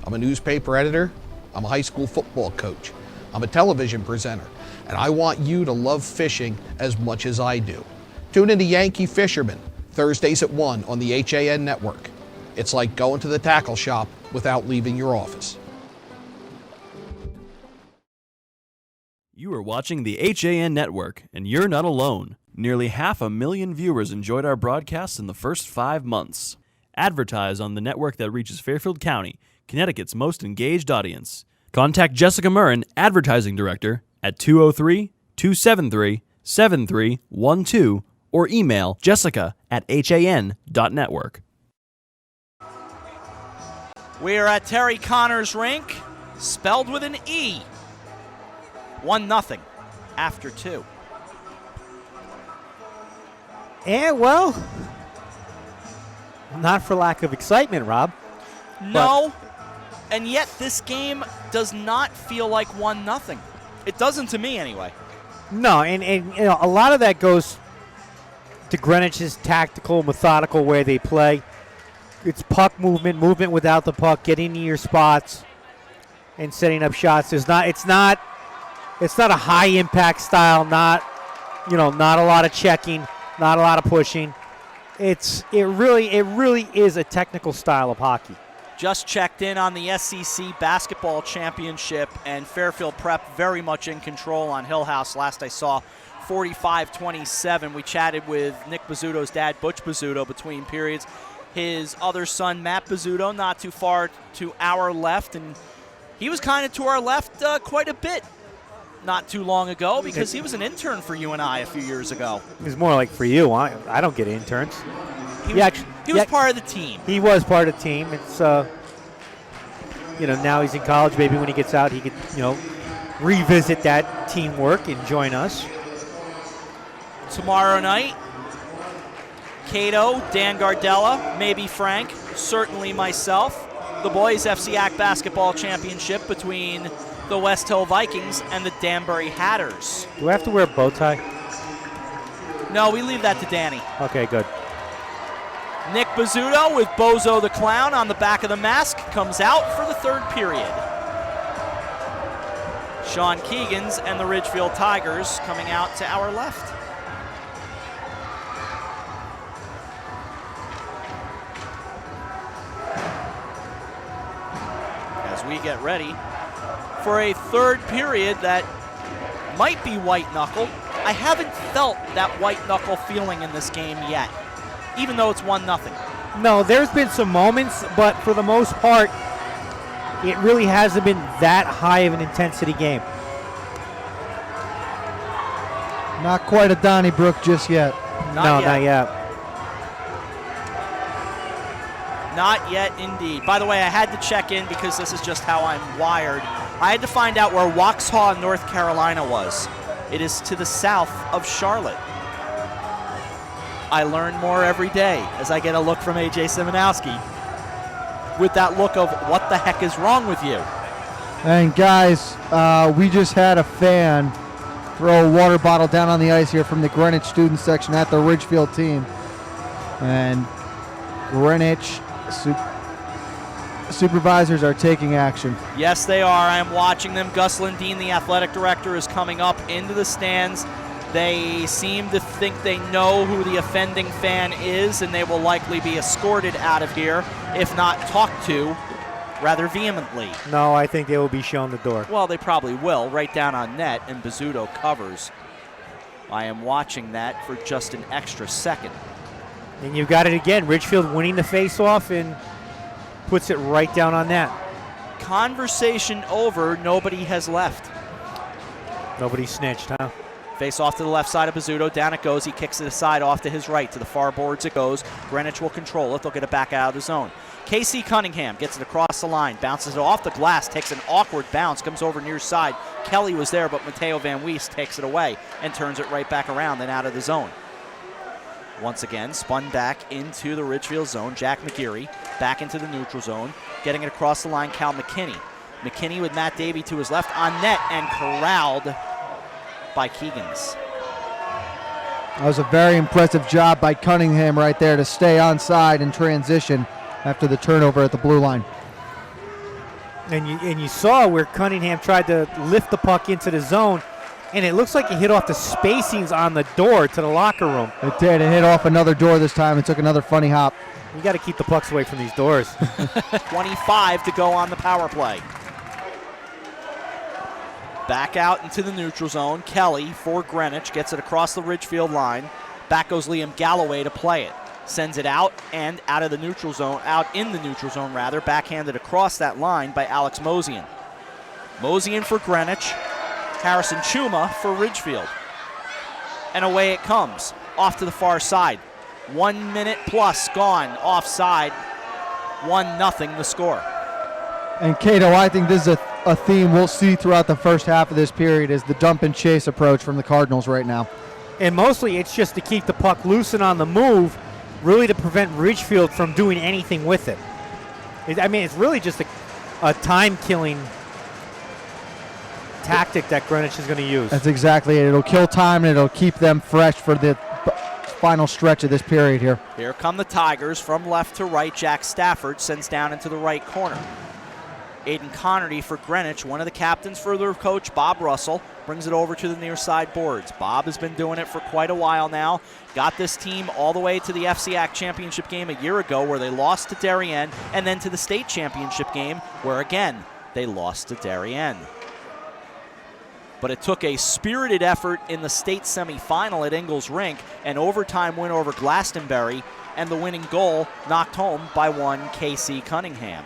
I'm a newspaper editor. I'm a high school football coach. I'm a television presenter. And I want you to love fishing as much as I do. Tune in to Yankee Fisherman, Thursdays at 1 on the HAN Network. It's like going to the tackle shop without leaving your office. You are watching the HAN Network, and you're not alone. Nearly 500,000 viewers enjoyed our broadcasts in the first 5 months. Advertise on the network that reaches Fairfield County, Connecticut's most engaged audience. Contact Jessica Murrin, Advertising Director, at 203-273-7312 or email jessica@han.network. We are at Terry Conners Rink, spelled with an E. 1-0 after 2. And, well, not for lack of excitement, Rob. No, and yet this game does not feel like 1-0. It doesn't to me, anyway. No, and you know, a lot of that goes to Greenwich's tactical, methodical way they play. It's puck movement without the puck, getting to your spots and setting up shots. It's not a high impact style, not a lot of checking, not a lot of pushing. It really is a technical style of hockey. Just checked in on the SEC Basketball Championship, and Fairfield Prep very much in control on Hill House. Last I saw, 45-27. We chatted with Nick Bizzuto's dad, Butch Bizzuto, between periods. His other son, Matt Bizzuto, not too far to our left, and he was kind of to our left quite a bit not too long ago because he was an intern for you and I a few years ago. It was more like for you. I don't get interns. He was part of the team. He was part of the team. It's now he's in college. Maybe when he gets out, he could revisit that teamwork and join us. Tomorrow night, Cato, Dan Gardella, maybe Frank, certainly myself. The boys' FCIAC Basketball Championship between the West Hill Vikings and the Danbury Hatters. Do I have to wear a bow tie? No, we leave that to Danny. Okay, good. Nick Bizzuto with Bozo the Clown on the back of the mask comes out for the third period. Sean Keegans and the Ridgefield Tigers coming out to our left. as we get ready for a third period that might be white-knuckle. I haven't felt that white-knuckle feeling in this game yet, even though it's 1-0. No, there's been some moments, but for the most part, it really hasn't been that high of an intensity game. Not quite a Donnybrook just yet. Not yet. Not yet, indeed. By the way, I had to check in because this is just how I'm wired. I had to find out where Waxhaw, North Carolina was. It is to the south of Charlotte. I learn more every day as I get a look from AJ Simonowski with that look of what the heck is wrong with you? And guys, we just had a fan throw a water bottle down on the ice here from the Greenwich student section at the Ridgefield team. And Greenwich supervisors are taking action. Yes, they are. I am watching them. Gus Lundeen, the athletic director, is coming up into the stands. They seem to think they know who the offending fan is, and they will likely be escorted out of here, if not talked to rather vehemently. No, I think they will be shown the door. Well, they probably will, right down on net, and Bizzuto covers. I am watching that for just an extra second. And you got it again. Ridgefield winning the face-off and puts it right down on net. Conversation over. Nobody has left. Nobody snitched, huh? Face off to the left side of Bizzuto. Down it goes. He kicks it aside off to his right. To the far boards it goes. Greenwich will control it. They'll get it back out of the zone. Casey Cunningham gets it across the line. Bounces it off the glass. Takes an awkward bounce. Comes over near side. Kelly was there, but Mateo Van Weest takes it away and turns it right back around, then out of the zone. Once again, spun back into the Ridgefield zone. Jack McGeary back into the neutral zone. Getting it across the line, Cal McKinney. McKinney with Matt Davey to his left on net and corralled by Keegans. That was a very impressive job by Cunningham right there to stay onside and transition after the turnover at the blue line. And you saw where Cunningham tried to lift the puck into the zone, and it looks like it hit off the spacings on the door to the locker room. It did. It hit off another door this time and took another funny hop. You got to keep the pucks away from these doors. 25 to go on the power play. Back out into the neutral zone. Kelly for Greenwich gets it across the Ridgefield line. Back goes Liam Galloway to play it. Sends it out and out of the neutral zone, out in the neutral zone rather, backhanded across that line by Alex Mosian. Mosian for Greenwich. Harrison Chuma for Ridgefield. And away it comes, off to the far side. 1 minute plus gone, offside. 1-0 the score. And Cato, I think this is a theme we'll see throughout the first half of this period is the dump and chase approach from the Cardinals right now. And mostly it's just to keep the puck loose and on the move, really to prevent Ridgefield from doing anything with it. It's really just a time-killing tactic that Greenwich is going to use. That's exactly it. It'll kill time and it'll keep them fresh for the final stretch of this period here. Here come the Tigers from left to right. Jack Stafford sends down into the right corner. Aiden Connerty for Greenwich, one of the captains for their coach, Bob Russell, brings it over to the near side boards. Bob has been doing it for quite a while now. Got this team all the way to the FCIAC championship game a year ago where they lost to Darien, and then to the state championship game where, again, they lost to Darien. But it took a spirited effort in the state semifinal at Ingalls Rink, an overtime win over Glastonbury, and the winning goal knocked home by one Casey Cunningham.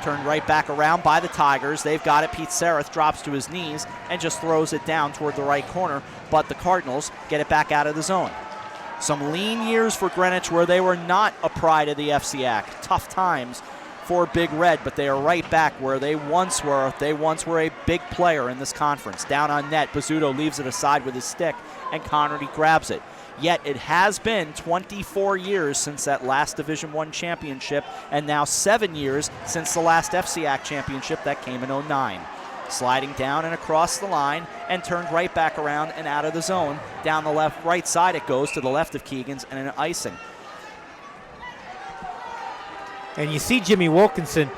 Turned right back around by the Tigers. They've got it. Pete Sereth drops to his knees and just throws it down toward the right corner, but the Cardinals get it back out of the zone. Some lean years for Greenwich where they were not a pride of the FCIAC. Tough times for Big Red, but they are right back where they once were. They once were a big player in this conference. Down on net, Bizzuto leaves it aside with his stick, and Connerty grabs it. Yet it has been 24 years since that last Division I championship, and now 7 years since the last FCIAC championship that came in 09. Sliding down and across the line and turned right back around and out of the zone. Down the right side it goes to the left of Keegan's and an icing. And you see Jimmy Wilkinson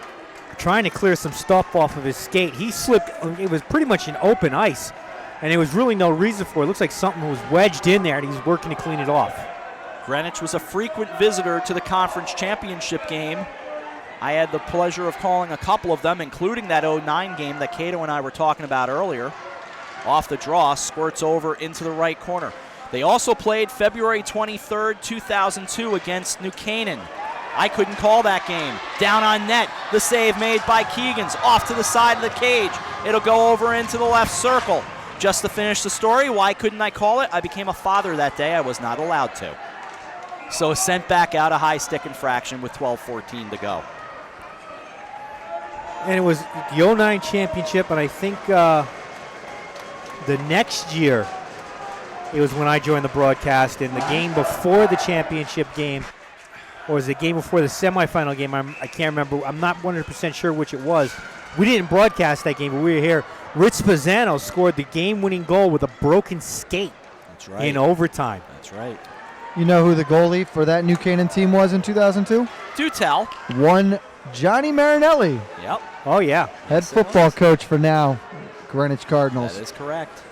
trying to clear some stuff off of his skate. He slipped. It was pretty much an open ice, and there was really no reason for it. It looks like something was wedged in there, and he was working to clean it off. Greenwich was a frequent visitor to the conference championship game I had the pleasure of calling a couple of them, including that 09 game that Cato and I were talking about earlier. Off the draw, squirts over into the right corner. They also played February 23rd, 2002 against New Canaan. I couldn't call that game. Down on net, the save made by Keegans, off to the side of the cage. It'll go over into the left circle. Just to finish the story, why couldn't I call it? I became a father that day. I was not allowed to. So sent back out a high stick infraction with 12:14 to go. And it was the 09 championship, and I think the next year it was when I joined the broadcast. In the game before the championship game, or was it the game before the semifinal game? I can't remember. I'm not 100% sure which it was. We didn't broadcast that game, but we were here. Rich Spezzano scored the game-winning goal with a broken skate. That's right. In overtime. That's right. You know who the goalie for that New Canaan team was in 2002? Do tell. One Johnny Marinelli. Yep. Oh, yeah. Head football coach for now, Greenwich Cardinals. That is correct.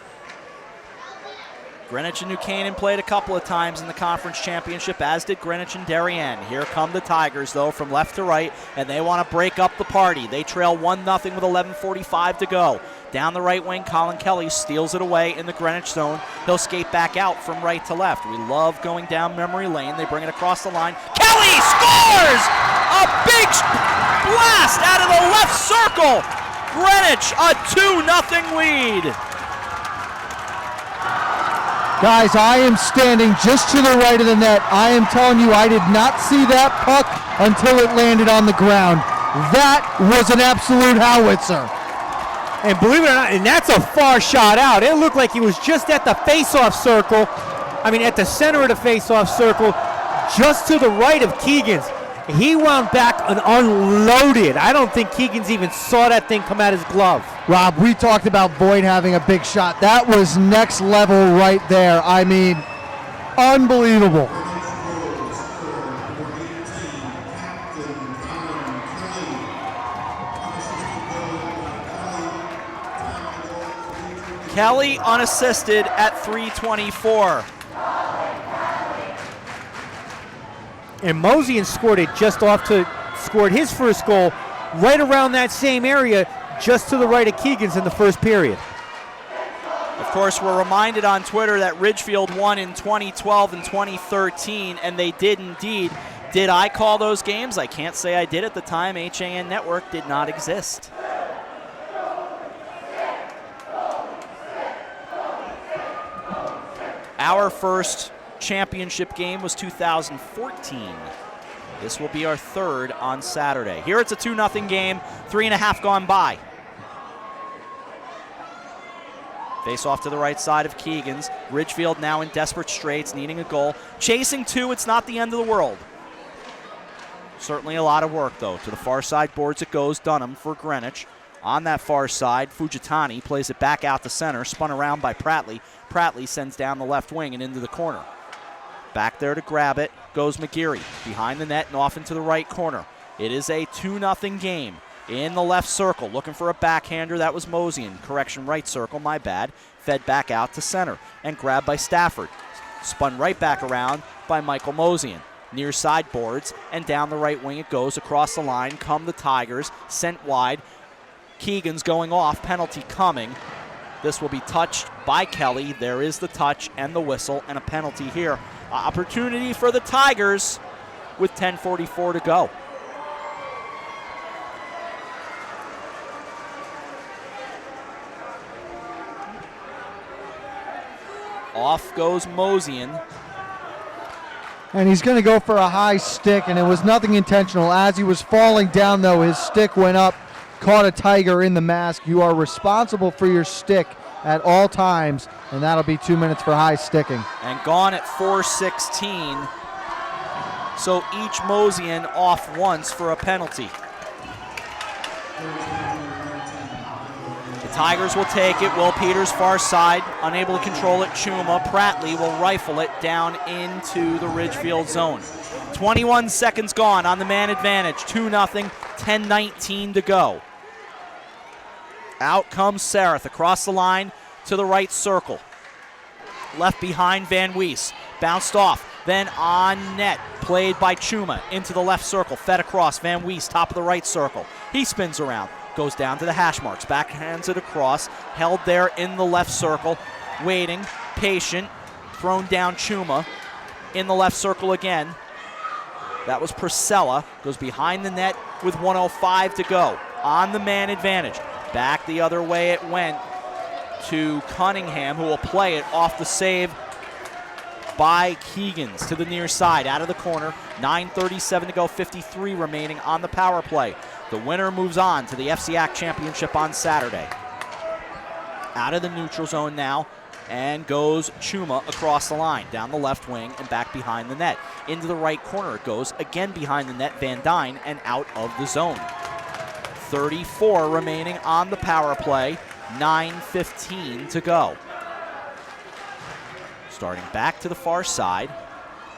Greenwich and New Canaan played a couple of times in the conference championship, as did Greenwich and Darien. Here come the Tigers, though, from left to right, and they want to break up the party. They trail 1-0 with 11:45 to go. Down the right wing, Colin Kelly steals it away in the Greenwich zone. He'll skate back out from right to left. We love going down memory lane. They bring it across the line. Kelly scores! A big blast out of the left circle. Greenwich, a 2-0 lead. Guys, I am standing just to the right of the net. I am telling you, I did not see that puck until it landed on the ground. That was an absolute howitzer. And believe it or not, and that's a far shot out. It looked like he was just at the face-off circle. I mean, at the center of the face-off circle, just to the right of Keegan's. He wound back and unloaded. I don't think Keegan's even saw that thing come out his glove. Rob, we talked about Boyd having a big shot. That was next level right there. I mean, unbelievable. Kelly unassisted at 3:24. And Mosian scored his first goal right around that same area, just to the right of Keegan's in the first period. Of course, we're reminded on Twitter that Ridgefield won in 2012 and 2013, and they did indeed. Did I call those games? I can't say I did at the time. HAN Network did not exist. Our first championship game was 2014. This will be our third on Saturday. Here it's a 2-0 game, 3.5 gone by. Face off to the right side of Keegan's. Ridgefield now in desperate straits, needing a goal. Chasing two, it's not the end of the world. Certainly a lot of work, though. To the far side boards it goes. Dunham for Greenwich. On that far side, Fujitani plays it back out to center, spun around by Pratley. Pratley sends down the left wing and into the corner. Back there to grab it goes McGeary. Behind the net and off into the right corner. It is a 2-0 game. In the left circle, looking for a backhander. That was Mosian. Correction, right circle, my bad. Fed back out to center and grabbed by Stafford. Spun right back around by Michael Mosian. Near side boards and down the right wing it goes. Across the line come the Tigers. Sent wide. Keegan's going off. Penalty coming. This will be touched by Kelly. There is the touch and the whistle and a penalty here. Opportunity for the Tigers with 10:44 to go. Off goes Mosian. And he's going to go for a high stick, and it was nothing intentional. As he was falling down, though, his stick went up, caught a Tiger in the mask. You are responsible for your stick at all times, and that'll be 2 minutes for high sticking. And gone at 4:16. So each Mosian off once for a penalty. The Tigers will take it. Will Peters far side, unable to control it. Chuma. Pratley will rifle it down into the Ridgefield zone. 21 seconds gone on the man advantage. 2-0, 10:19 to go. Out comes Sareth across the line to the right circle. Left behind Van Wees. Bounced off. Then on net, played by Chuma into the left circle, fed across. Van Wees, top of the right circle. He spins around, goes down to the hash marks, backhands it across, held there in the left circle, waiting, patient, thrown down Chuma in the left circle again. That was Priscilla, goes behind the net with 1:05 to go. On the man advantage. Back the other way it went to Cunningham, who will play it off the save by Keegans to the near side, out of the corner. 9:37 to go, 53 remaining on the power play. The winner moves on to the FCIAC Championship on Saturday. Out of the neutral zone now, and goes Chuma across the line, down the left wing and back behind the net. Into the right corner it goes, again behind the net, Van Dyne, and out of the zone. 34 remaining on the power play, 9:15 to go. Starting back to the far side,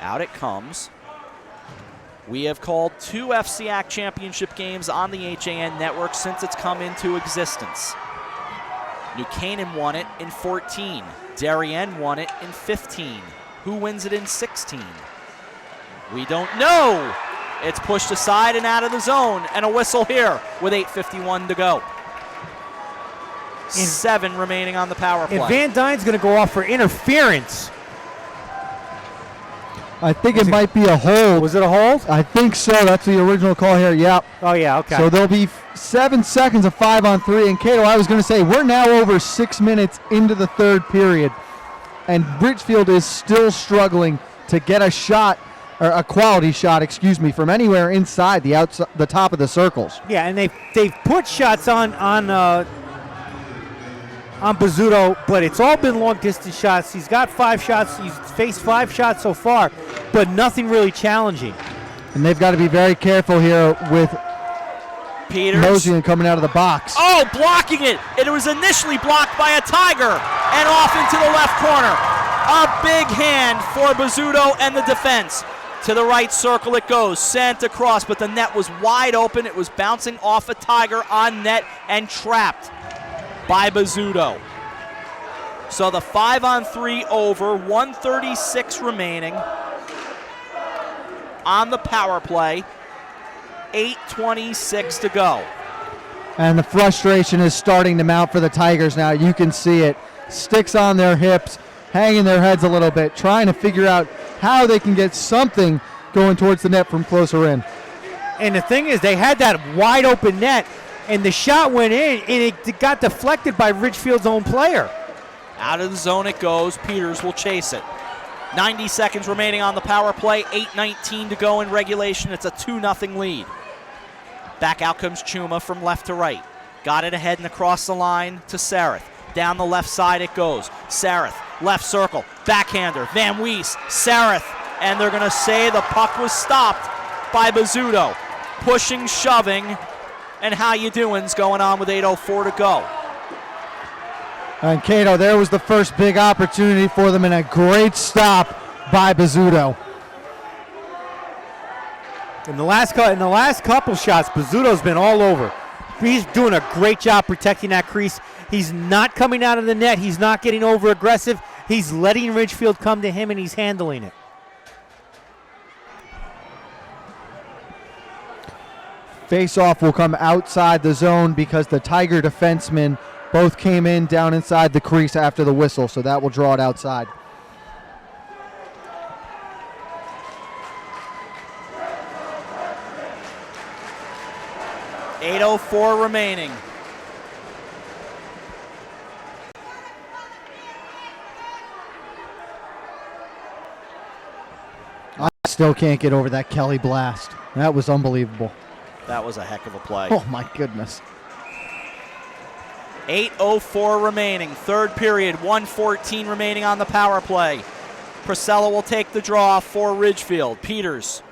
out it comes. We have called 2 FCIAC championship games on the HAN network since it's come into existence. New Canaan won it in 14. Darien won it in 15. Who wins it in 16? We don't know. It's pushed aside and out of the zone, and a whistle here with 8:51 to go. 7 remaining on the power play. And Van Dyne's going to go off for interference. I think it might be a hold. Was it a hold? I think so. That's the original call here. Yep. Oh, yeah, okay. So there'll be 7 seconds of 5-on-3. And Cato, I was going to say, we're now over 6 minutes into the third period. And Ridgefield is still struggling to get a shot, or a quality shot, from anywhere inside the top of the circles. Yeah, and they've put shots on Bizzuto, but it's all been long-distance shots. He's got 5 shots. He's faced 5 shots so far, but nothing really challenging. And they've got to be very careful here with Peters. Mosian coming out of the box. Oh, blocking it. It was initially blocked by a Tiger and off into the left corner. A big hand for Bizzuto and the defense. To the right circle it goes, sent across, but the net was wide open. It was bouncing off a Tiger on net and trapped by Bizzuto. So the 5-on-3 over, 1:36 remaining on the power play, 8:26 to go. And the frustration is starting to mount for the Tigers now. You can see it. Sticks on their hips, hanging their heads a little bit, trying to figure out how they can get something going towards the net from closer in. And the thing is, they had that wide open net, and the shot went in, and it got deflected by Ridgefield's own player. Out of the zone it goes. Peters will chase it. 90 seconds remaining on the power play. 8:19 to go in regulation. It's a 2-0 lead. Back out comes Chuma from left to right. Got it ahead and across the line to Sareth. Down the left side it goes. Sareth, left circle, backhander. Van Wees, Sareth. And they're going to say the puck was stopped by Bizzuto. Pushing, shoving, and how you doing's going on with 8:04 to go. And Cato, there was the first big opportunity for them, and a great stop by Bizzuto. In the last couple shots, Bizzuto's been all over. He's doing a great job protecting that crease. He's not coming out of the net. He's not getting over aggressive. He's letting Ridgefield come to him, and he's handling it. Face-off will come outside the zone because the Tiger defensemen both came in down inside the crease after the whistle, so that will draw it outside. .804 remaining. I still can't get over that Kelly blast. That was unbelievable. That was a heck of a play. Oh, my goodness. 8:04 remaining. Third period, 1:14 remaining on the power play. Priscilla will take the draw for Ridgefield. Peters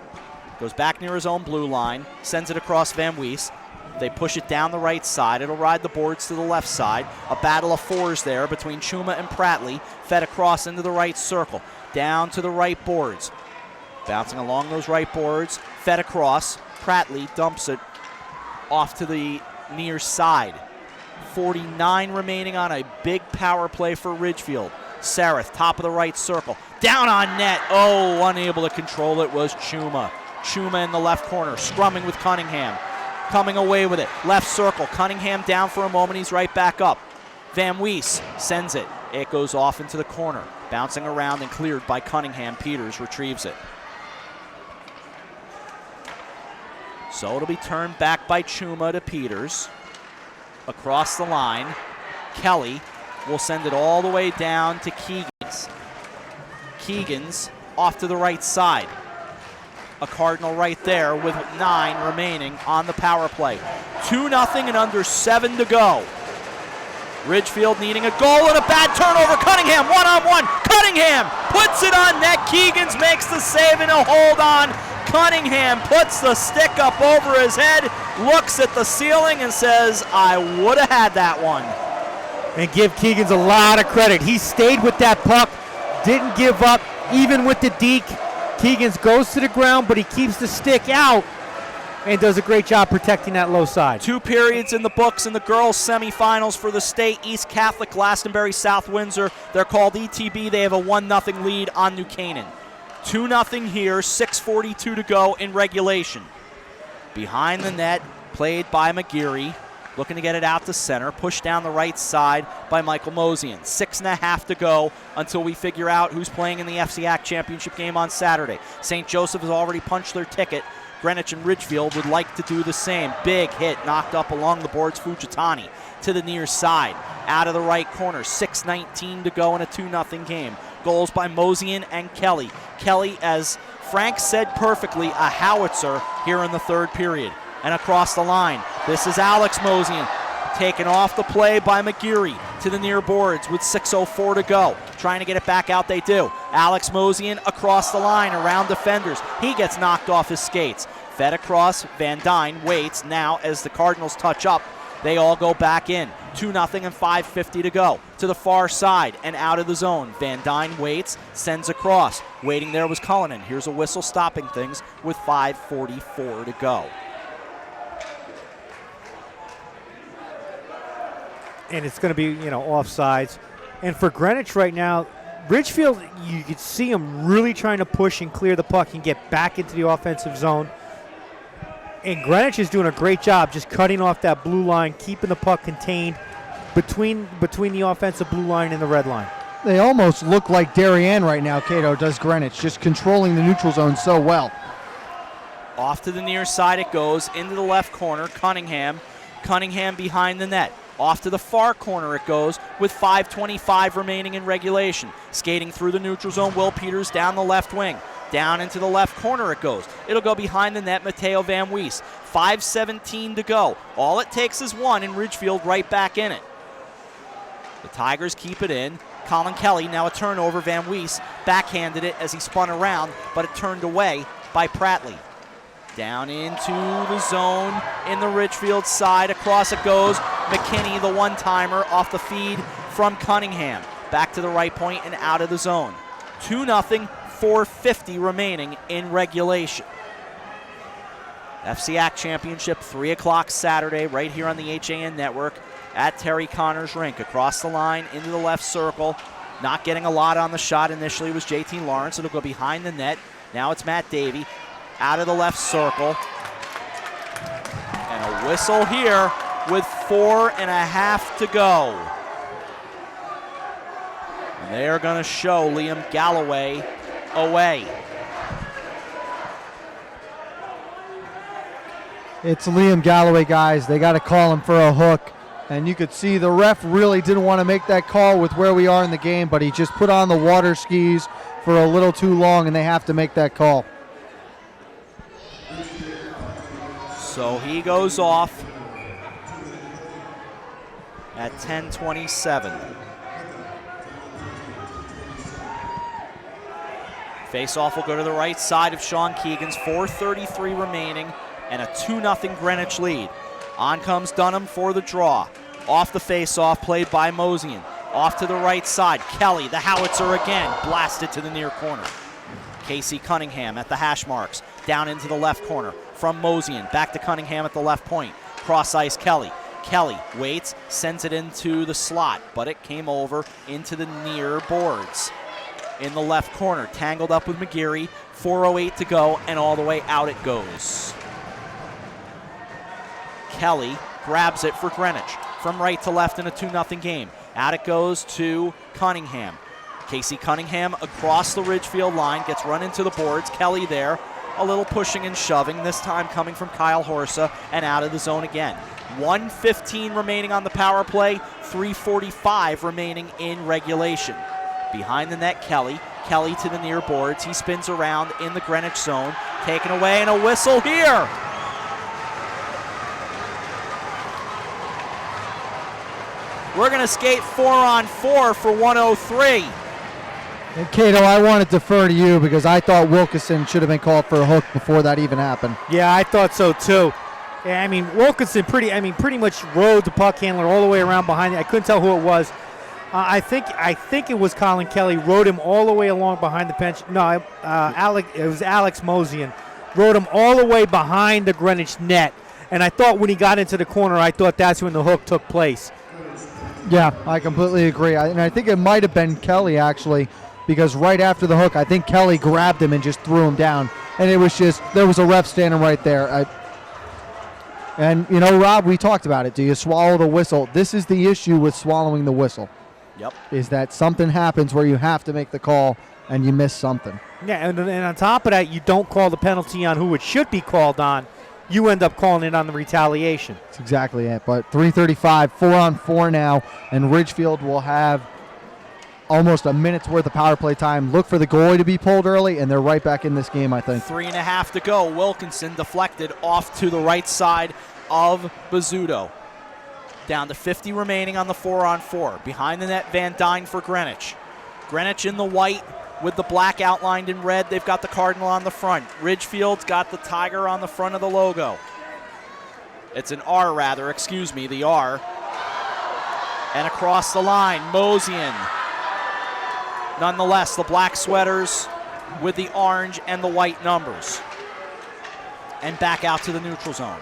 goes back near his own blue line, sends it across Van Wees. They push it down the right side. It'll ride the boards to the left side. A battle of 4s there between Chuma and Prattley. Fed across into the right circle. Down to the right boards. Bouncing along those right boards. Fed across. Prattley dumps it off to the near side. 49 remaining on a big power play for Ridgefield. Sereth, top of the right circle. Down on net. Oh, unable to control it was Chuma. Chuma in the left corner, scrumming with Cunningham. Coming away with it. Left circle. Cunningham down for a moment. He's right back up. Van Wees sends it. It goes off into the corner. Bouncing around and cleared by Cunningham. Peters retrieves it. So it'll be turned back by Chuma to Peters. Across the line. Kelly will send it all the way down to Keegan's. Keegan's off to the right side. A Cardinal right there with 9 remaining on the power play. 2-0 and under 7 to go. Ridgefield needing a goal and a bad turnover. Cunningham, one-on-one. Cunningham puts it on net. Keegan's makes the save and a hold on. Cunningham puts the stick up over his head, looks at the ceiling and says, I would have had that one. And give Keegan's a lot of credit. He stayed with that puck, didn't give up, even with the deke. Keegan's goes to the ground, but he keeps the stick out and does a great job protecting that low side. 2 periods in the books in the girls' semifinals for the state. East Catholic, Glastonbury, South Windsor. They're called ETB. They have a 1-0 lead on New Canaan. 2-0 here, 6:42 to go in regulation. Behind the net, played by McGeary. Looking to get it out to center. Pushed down the right side by Michael Mosian. 6.5 to go until we figure out who's playing in the FCIAC championship game on Saturday. St. Joseph has already punched their ticket. Greenwich and Ridgefield would like to do the same. Big hit knocked up along the boards. Fujitani to the near side. Out of the right corner. 6:19 to go in a 2-0 game. Goals by Mosian and Kelly. Kelly, as Frank said perfectly, a howitzer here in the third period. And across the line, this is Alex Mosian, taken off the play by McGeary to the near boards with 6:04 to go. Trying to get it back out, they do. Alex Mosian across the line, around defenders. He gets knocked off his skates. Fed across, Van Dyne waits. Now as the Cardinals touch up, they all go back in. 2-0 and 5:50 to go. To the far side and out of the zone. Van Dyne waits, sends across. Waiting there was Cullinan. Here's a whistle stopping things with 5:44 to go. And it's going to be, offsides. And for Greenwich right now, Ridgefield, you could see him really trying to push and clear the puck and get back into the offensive zone. And Greenwich is doing a great job just cutting off that blue line, keeping the puck contained between the offensive blue line and the red line. They almost look like Darien right now, Cato, does Greenwich, just controlling the neutral zone so well. Off to the near side it goes, into the left corner, Cunningham behind the net. Off to the far corner it goes with 5:25 remaining in regulation. Skating through the neutral zone, Will Peters down the left wing. Down into the left corner it goes. It'll go behind the net, Mateo Van Wees. 5:17 to go. All it takes is one, and Ridgefield right back in it. The Tigers keep it in. Colin Kelly, now a turnover. Van Wees backhanded it as he spun around, but it turned away by Prattley. Down into the zone in the Ridgefield side. Across it goes. McKinney, the one-timer, off the feed from Cunningham. Back to the right point and out of the zone. 2-0, 4:50 remaining in regulation. FCIAC Championship, 3 o'clock Saturday, right here on the HAN Network at Terry Conners Rink. Across the line, into the left circle. Not getting a lot on the shot initially was JT Lawrence. It'll go behind the net. Now it's Matt Davey. Out of the left circle. And a whistle here with 4.5 to go. And they are going to show Liam Galloway away. It's Liam Galloway, guys. They got to call him for a hook. And you could see the ref really didn't want to make that call with where we are in the game, but he just put on the water skis for a little too long, and they have to make that call. So he goes off at 10:27. Face-off will go to the right side of Sean Keegan's. 4:33 remaining and a 2-0 Greenwich lead. On comes Dunham for the draw. Off the face-off, played by Mosian. Off to the right side, Kelly, the howitzer again, blasted to the near corner. Casey Cunningham at the hash marks. Down into the left corner from Mosian. Back to Cunningham at the left point. Cross ice, Kelly. Kelly waits, sends it into the slot, but it came over into the near boards. In the left corner, tangled up with McGeary, 4:08 to go, and all the way out it goes. Kelly grabs it for Greenwich from right to left in a 2-0 game. Out it goes to Cunningham. Casey Cunningham across the Ridgefield line, gets run into the boards. Kelly there, a little pushing and shoving, this time coming from Kyle Horsa and out of the zone again. 1:15 remaining on the power play, 3:45 remaining in regulation. Behind the net, Kelly. Kelly to the near boards. He spins around in the Greenwich zone. Taken away, and a whistle here. We're going to skate 4-on-4 for 103. And Cato, I want to defer to you because I thought Wilkinson should have been called for a hook before that even happened. Yeah, I thought so too. Yeah, I mean, Wilkinson pretty much rode the puck handler all the way around behind it. I couldn't tell who it was. I think it was Colin Kelly. Rode him all the way along behind the bench. No, it was Alex Mosian. Rode him all the way behind the Greenwich net. And I thought when he got into the corner, I thought that's when the hook took place. Yeah, I completely agree. And I think it might have been Kelly, actually, because right after the hook, I think Kelly grabbed him and just threw him down. And it was just, there was a ref standing right there. And, you know, Rob, we talked about it. Do you swallow the whistle? This is the issue with swallowing the whistle. Yep. Is that something happens where you have to make the call and you miss something. Yeah, and on top of that, you don't call the penalty on who it should be called on. You end up calling it on the retaliation. That's exactly it. But 3:35, 4-on-4 now, and Ridgefield will have almost a minute's worth of power play time. Look for the goalie to be pulled early, and they're right back in this game, I think. 3.5 to go. Wilkinson deflected off to the right side of Bizzuto. Down to 50 remaining on the 4-on-4. Behind the net, Van Dyne for Greenwich. Greenwich in the white with the black outlined in red. They've got the Cardinal on the front. Ridgefield's got the Tiger on the front of the logo. It's an R, rather. Excuse me, the R. And across the line, Mosian. Nonetheless, the black sweaters with the orange and the white numbers. And back out to the neutral zone.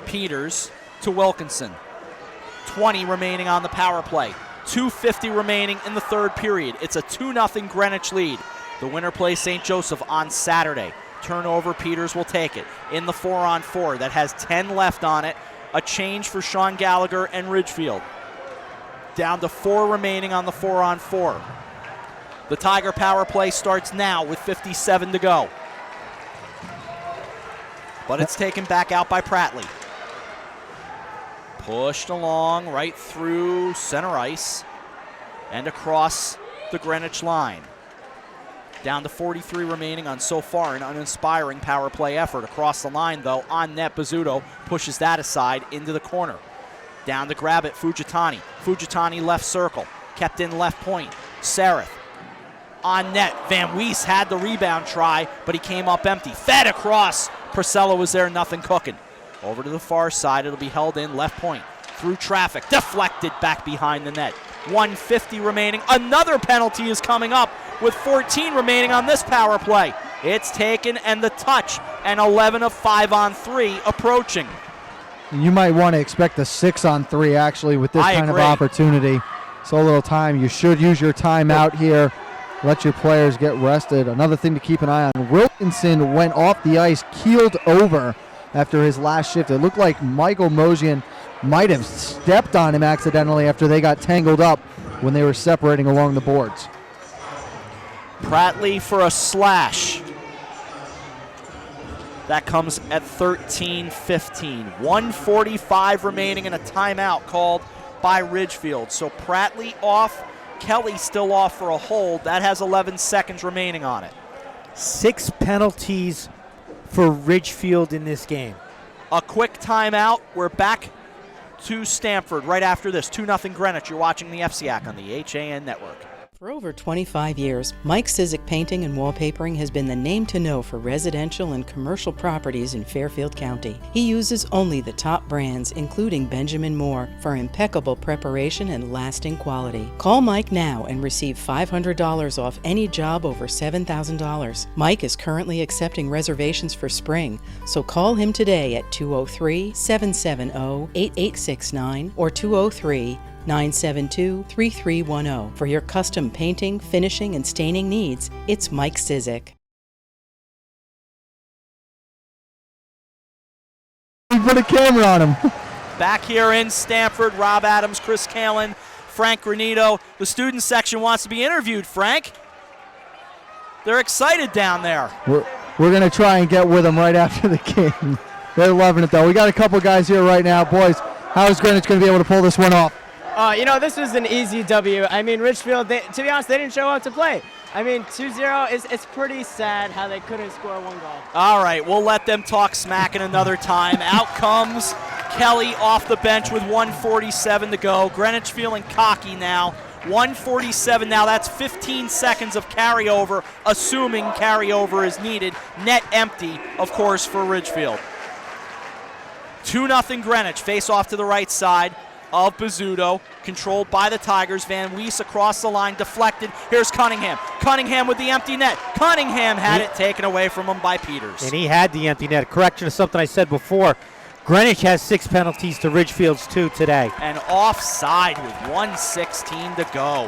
Peters to Wilkinson. 20 remaining on the power play. 2:50 remaining in the third period. It's a 2-0 Greenwich lead. The winner plays St. Joseph on Saturday. Turnover, Peters will take it. In the 4-on-4 that has 10 left on it. A change for Sean Gallagher and Ridgefield. Down to 4 remaining on the 4-on-4. The Tiger power play starts now with 57 to go. But it's taken back out by Prattley. Pushed along right through center ice and across the Greenwich line. Down to 43 remaining on so far an uninspiring power play effort. Across the line, though, on net, Bizzuto pushes that aside into the corner. Down to grab it, Fujitani. Fujitani left circle, kept in left point. Sereth on net. Van Wees had the rebound try, but he came up empty. Fed across. Purcell was there, nothing cooking. Over to the far side, it'll be held in left point. Through traffic, deflected back behind the net. 1:50 remaining. Another penalty is coming up with 14 remaining on this power play. It's taken and the touch, and 11 of 5-on-3 approaching. You might want to expect a 6-on-3 actually with this kind of opportunity. So little time. You should use your timeout here. Let your players get rested. Another thing to keep an eye on. Wilkinson went off the ice, keeled over after his last shift. It looked like Michael Mosian might have stepped on him accidentally after they got tangled up when they were separating along the boards. Prattley for a slash. That comes at 13:15. 1:45 remaining and a timeout called by Ridgefield. So Prattley off, Kelly still off for a hold. That has 11 seconds remaining on it. 6 penalties for Ridgefield in this game. A quick timeout. We're back to Stamford right after this. 2-0 Greenwich. You're watching the FCIAC on the HAN Network. For over 25 years, Mike Cizik Painting and Wallpapering has been the name to know for residential and commercial properties in Fairfield County. He uses only the top brands, including Benjamin Moore, for impeccable preparation and lasting quality. Call Mike now and receive $500 off any job over $7,000. Mike is currently accepting reservations for spring, so call him today at 203-770-8869 or 203-972-3310. For your custom painting, finishing, and staining needs, it's Mike Cizik. Put a camera on him. Back here in Stamford, Rob Adams, Chris Kalin, Frank Granito. The student section wants to be interviewed, Frank. They're excited down there. We're going to try and get with them right after the game. They're loving it, though. We got a couple guys here right now. Boys, how is Greenwich going to be able to pull this one off? This was an easy W. I mean, Ridgefield, to be honest, they didn't show up to play. I mean, 2-0, it's pretty sad how they couldn't score one goal. All right, we'll let them talk smack in another time. Out comes Kelly off the bench with 1:47 to go. Greenwich feeling cocky now. 1:47 now, that's 15 seconds of carryover, assuming carryover is needed. Net empty, of course, for Ridgefield. 2-0 Greenwich, face off to the right side of Bizzuto, controlled by the Tigers. Van Wees across the line, deflected. Here's Cunningham. Cunningham with the empty net. Cunningham had it taken away from him by Peters. And he had the empty net. Correction to something I said before. Greenwich has 6 penalties to Ridgefield's 2 today. And offside with 1:16 to go.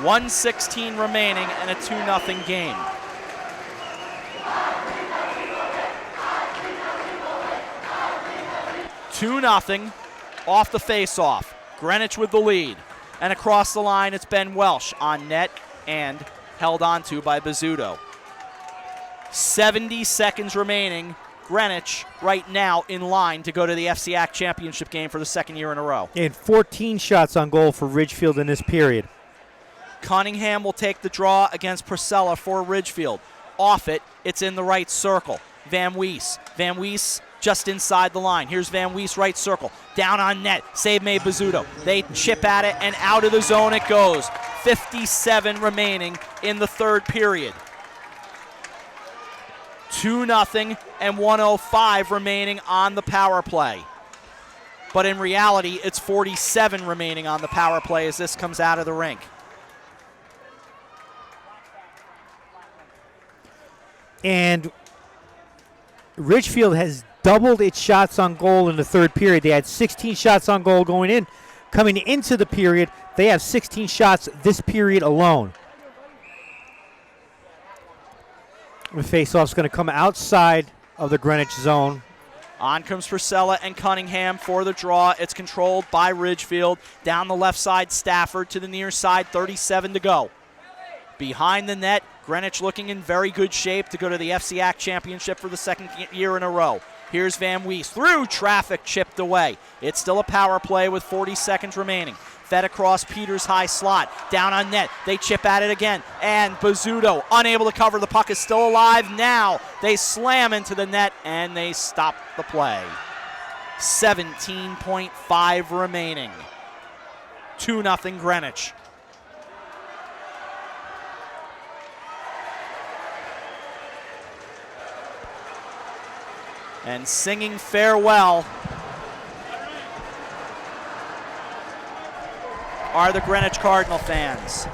$1:16 remaining and a 2-0 game. Two 2-0 off the face-off. Greenwich with the lead. And across the line, it's Ben Welsh on net and held onto by Bizzuto. 70 seconds remaining. Greenwich right now in line to go to the FCIAC championship game for the second year in a row. And 14 shots on goal for Ridgefield in this period. Cunningham will take the draw against Priscilla for Ridgefield. Off it, it's in the right circle. Van Wees. Van Wees just inside the line. Here's Van Wees, right circle. Down on net. Save made Bizzuto. They chip at it, and out of the zone it goes. 57 remaining in the third period. 2-0 and 1:05 remaining on the power play. But in reality, it's 47 remaining on the power play as this comes out of the rink. And Ridgefield has doubled its shots on goal in the third period. They had 16 shots on goal going in. Coming into the period, they have 16 shots this period alone. The face-off's going to come outside of the Greenwich zone. On comes Priscilla and Cunningham for the draw. It's controlled by Ridgefield. Down the left side, Stafford to the near side, 37 to go. Behind the net, Greenwich looking in very good shape to go to the FCIAC championship for the second year in a row. Here's Van Wees through traffic, chipped away. It's still a power play with 40 seconds remaining. Fed across Peters' high slot. Down on net. They chip at it again. And Bizzuto unable to cover. The puck is still alive now. They slam into the net and they stop the play. 17.5 remaining. 2-0 Greenwich. And singing farewell are the Greenwich Cardinal fans,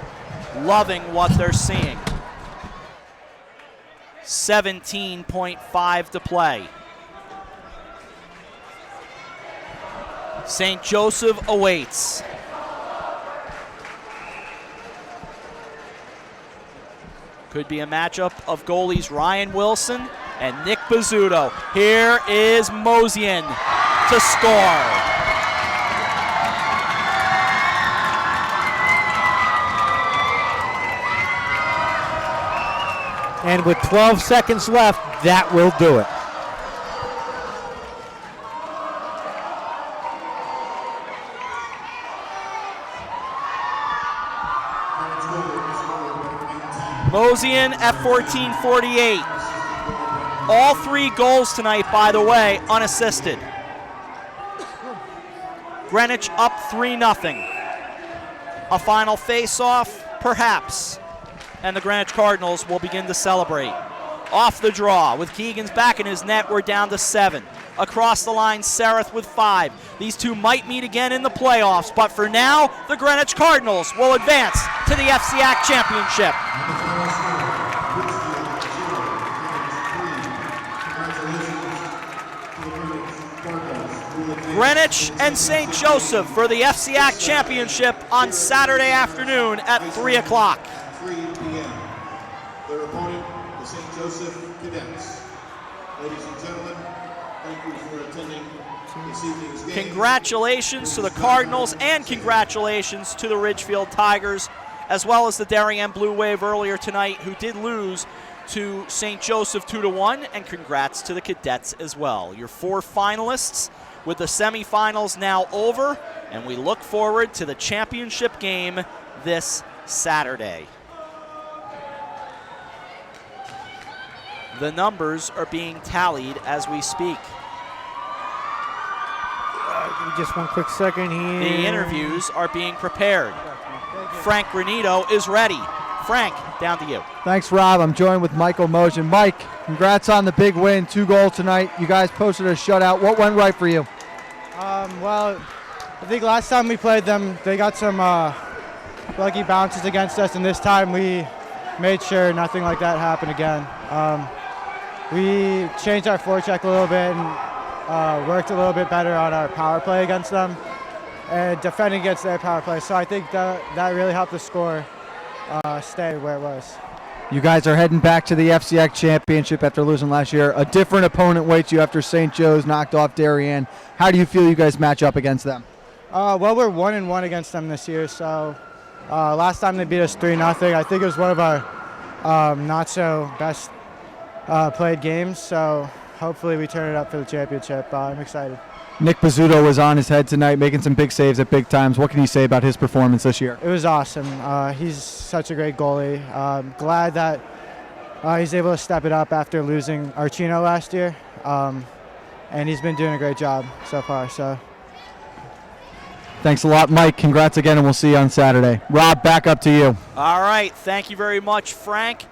loving what they're seeing. 17.5 to play. St. Joseph awaits. Could be a matchup of goalies Ryan Wilson and Nick Bizzuto. Here is Mosian to score. And with 12 seconds left, that will do it. Mosian at 14:48. All 3 goals tonight, by the way, unassisted. Greenwich up 3-0. A final face-off, perhaps, and the Greenwich Cardinals will begin to celebrate. Off the draw, with Keegan's back in his net, we're down to 7. Across the line, Sereth with 5. These two might meet again in the playoffs, but for now, the Greenwich Cardinals will advance to the FCIAC Championship. Greenwich and St. Joseph for the FCIAC Championship on Saturday afternoon at 3 o'clock. 3 p.m. Their opponent, the St. Joseph Cadets. Ladies and gentlemen, thank you for attending this evening's game. Congratulations to the Cardinals and congratulations to the Ridgefield Tigers, as well as the Darien Blue Wave earlier tonight, who did lose to St. Joseph 2-1, and congrats to the Cadets as well. Your 4 finalists, with the semifinals now over, and we look forward to the championship game this Saturday. The numbers are being tallied as we speak. Just one quick second here. The interviews are being prepared. Frank Granito is ready. Frank, down to you. Thanks, Rob. I'm joined with Michael Mojan. Mike, congrats on the big win, 2 goals tonight. You guys posted a shutout. What went right for you? Well, I think last time we played them, they got some lucky bounces against us, and this time we made sure nothing like that happened again. We changed our forecheck a little bit and worked a little bit better on our power play against them and defending against their power play. So I think that really helped the score stay where it was. You guys are heading back to the FCIAC Championship after losing last year. A different opponent waits you after St. Joe's knocked off Darien. How do you feel you guys match up against them? Well, we're 1-1 against them this year. So last time they beat us 3-0. I think it was one of our not so best played games. So hopefully we turn it up for the championship. I'm excited. Nick Bizzuto was on his head tonight, making some big saves at big times. What can you say about his performance this year? It was awesome. He's such a great goalie. Glad that he's able to step it up after losing Archino last year. And he's been doing a great job so far. So, thanks a lot, Mike. Congrats again, and we'll see you on Saturday. Rob, back up to you. All right. Thank you very much, Frank.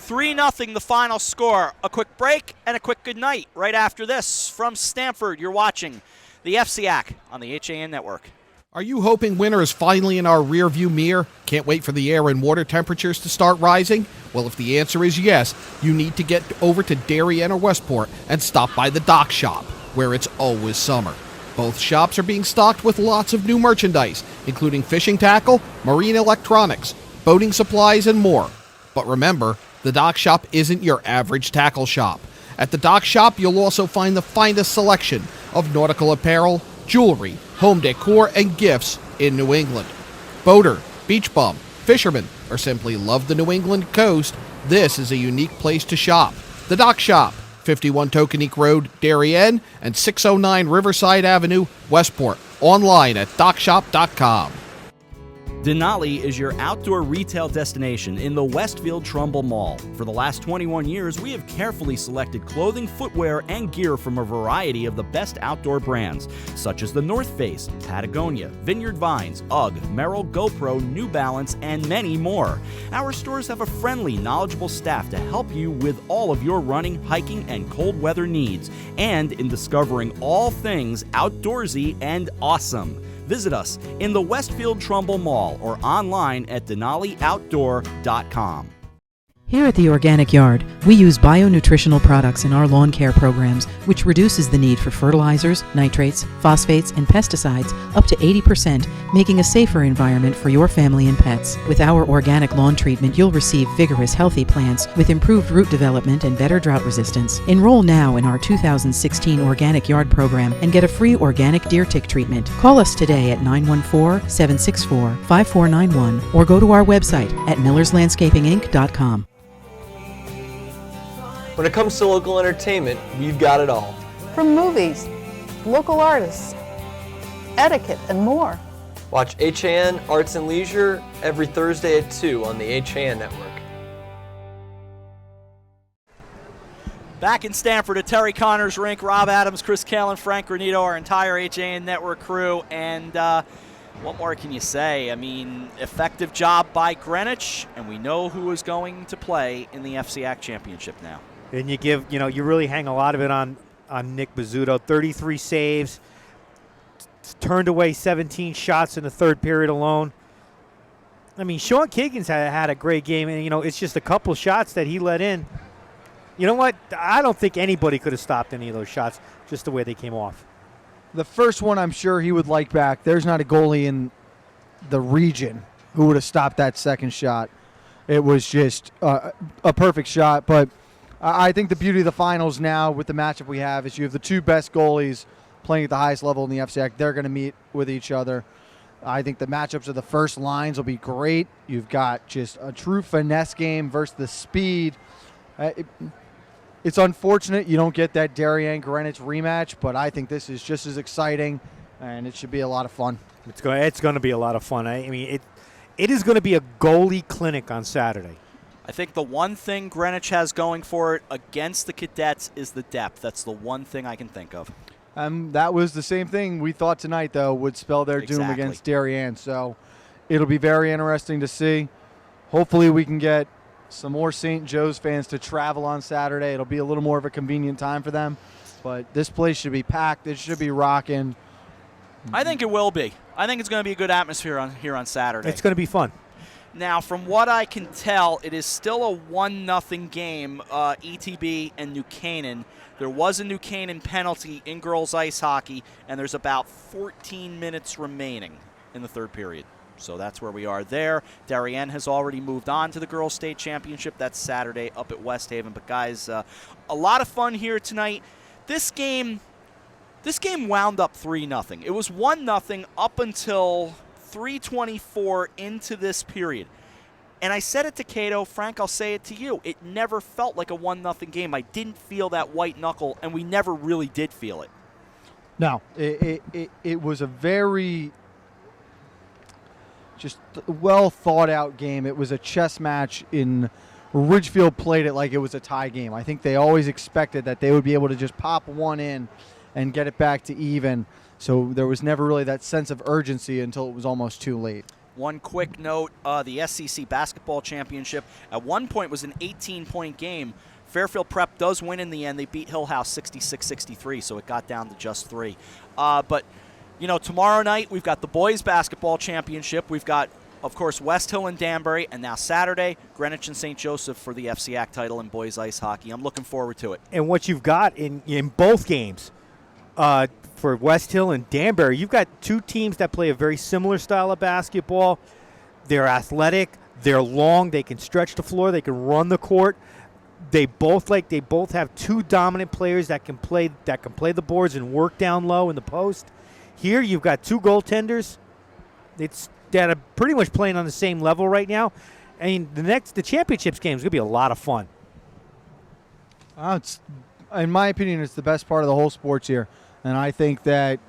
3-0 the final score. A quick break and a quick good night right after this. From Stamford, you're watching the FCIAC on the HAN Network. Are you hoping winter is finally in our rearview mirror? Can't wait for the air and water temperatures to start rising? Well, if the answer is yes, you need to get over to Darien or Westport and stop by the Dock Shop, where it's always summer. Both shops are being stocked with lots of new merchandise, including fishing tackle, marine electronics, boating supplies, and more. But remember, the Dock Shop isn't your average tackle shop. At the Dock Shop, you'll also find the finest selection of nautical apparel, jewelry, home decor, and gifts in New England. Boater, beach bum, fisherman, or simply love the New England coast, this is a unique place to shop. The Dock Shop, 51 Tokenique Road, Darien, and 609 Riverside Avenue, Westport. Online at dockshop.com. Denali is your outdoor retail destination in the Westfield Trumbull Mall. For the last 21 years, we have carefully selected clothing, footwear, and gear from a variety of the best outdoor brands, such as the North Face, Patagonia, Vineyard Vines, UGG, Merrell, GoPro, New Balance, and many more. Our stores have a friendly, knowledgeable staff to help you with all of your running, hiking, and cold weather needs, and in discovering all things outdoorsy and awesome. Visit us in the Westfield Trumbull Mall or online at denalioutdoor.com. Here at the Organic Yard, we use bio-nutritional products in our lawn care programs, which reduces the need for fertilizers, nitrates, phosphates, and pesticides up to 80%, making a safer environment for your family and pets. With our organic lawn treatment, you'll receive vigorous, healthy plants with improved root development and better drought resistance. Enroll now in our 2016 Organic Yard program and get a free organic deer tick treatment. Call us today at 914-764-5491 or go to our website at millerslandscapinginc.com. When it comes to local entertainment, we've got it all. From movies, local artists, etiquette, and more. Watch HAN Arts and Leisure every Thursday at 2 on the HAN Network. Back in Stamford at Terry Conners Rink, Rob Adams, Chris Kalen, Frank Granito, our entire HAN Network crew. And what more can you say? I mean, effective job by Greenwich, and we know who is going to play in the FCIAC championship now. And you really hang a lot of it on Nick Bizzuto. 33 saves, turned away 17 shots in the third period alone. I mean, Sean Kiggins had a great game, and, it's just a couple shots that he let in. You know what? I don't think anybody could have stopped any of those shots just the way they came off. The first one I'm sure he would like back. There's not a goalie in the region who would have stopped that second shot. It was just a perfect shot. But I think the beauty of the finals now with the matchup we have is you have the two best goalies playing at the highest level in the FCIAC. They're going to meet with each other. I think the matchups of the first lines will be great. You've got just a true finesse game versus the speed. It's unfortunate you don't get that Darien Greenwich rematch, but I think this is just as exciting, and it should be a lot of fun. It's going to be a lot of fun. I mean, it is going to be a goalie clinic on Saturday. I think the one thing Greenwich has going for it against the Cadets is the depth. That's the one thing I can think of. That was the same thing we thought tonight, though, would spell their doom against Darien. So it'll be very interesting to see. Hopefully we can get some more St. Joe's fans to travel on Saturday. It'll be a little more of a convenient time for them. But this place should be packed. It should be rocking. I think it will be. I think it's going to be a good atmosphere here on Saturday. It's going to be fun. Now, from what I can tell, it is still a 1-0 game, ETB and New Canaan. There was a New Canaan penalty in girls ice hockey, and there's about 14 minutes remaining in the third period. So that's where we are there. Darien has already moved on to the girls' state championship. That's Saturday up at West Haven. But, guys, a lot of fun here tonight. This game wound up 3-0. It was 1-0 up until 3:24 into this period. And I said it to Cato, Frank, I'll say it to you. It never felt like a 1-0 game. I didn't feel that white knuckle, and we never really did feel it. No, it was a very just well thought out game. It was a chess match. Ridgefield played it like it was a tie game. I think they always expected that they would be able to just pop one in and get it back to even. So there was never really that sense of urgency until it was almost too late. One quick note, the SCC basketball championship at one point was an 18-point game. Fairfield Prep does win in the end. They beat Hill House 66-63, so it got down to just 3. But tomorrow night we've got the boys basketball championship. We've got, of course, West Hill and Danbury, and now Saturday, Greenwich and St. Joseph for the FCIAC title in boys ice hockey. I'm looking forward to it. And what you've got in both games, for West Hill and Danbury, you've got two teams that play a very similar style of basketball. They're athletic, they're long, they can stretch the floor, they can run the court. They both have two dominant players that can play the boards and work down low in the post. Here you've got two goaltenders that are pretty much playing on the same level right now. I mean, the championships game is going to be a lot of fun. In my opinion, it's the best part of the whole sports here. And I think that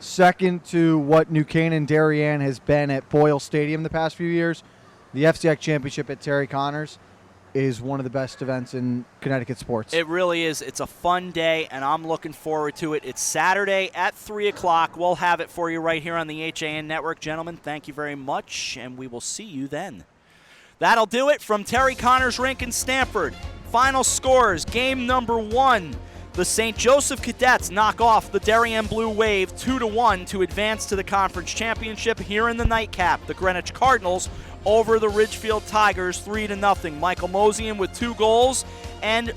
second to what New Canaan Darien has been at Boyle Stadium the past few years, the FCIAC championship at Terry Conners is one of the best events in Connecticut sports. It really is. It's a fun day, and I'm looking forward to it. It's Saturday at 3 o'clock. We'll have it for you right here on the HAN Network. Gentlemen, thank you very much, and we will see you then. That'll do it from Terry Conners Rink in Stamford. Final scores, game number 1. The St. Joseph Cadets knock off the Darien Blue Wave 2-1 to advance to the conference championship. Here in the nightcap, the Greenwich Cardinals over the Ridgefield Tigers 3-0. Michael Mosian with 2 goals and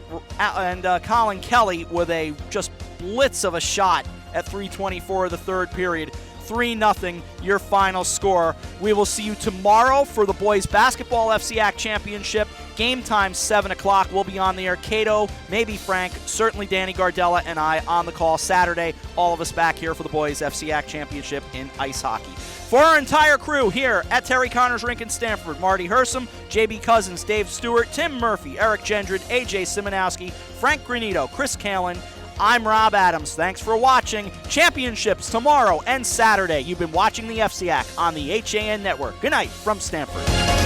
Colin Kelly with a just blitz of a shot at 3:24 of the third period. 3-0, your final score. We will see you tomorrow for the boys basketball FCIAC championship. Game time, 7 o'clock. We'll be on the air. Cato, maybe Frank, certainly Danny Gardella and I on the call Saturday. All of us back here for the boys FCIAC championship in ice hockey. For our entire crew here at Terry Conners Rink in Stamford, Marty Hersom, JB Cousins, Dave Stewart, Tim Murphy, Eric Gendron, AJ Simonowski, Frank Granito, Chris Kalen, I'm Rob Adams. Thanks for watching. Championships tomorrow and Saturday. You've been watching the FCIAC on the HAN Network. Good night from Stamford.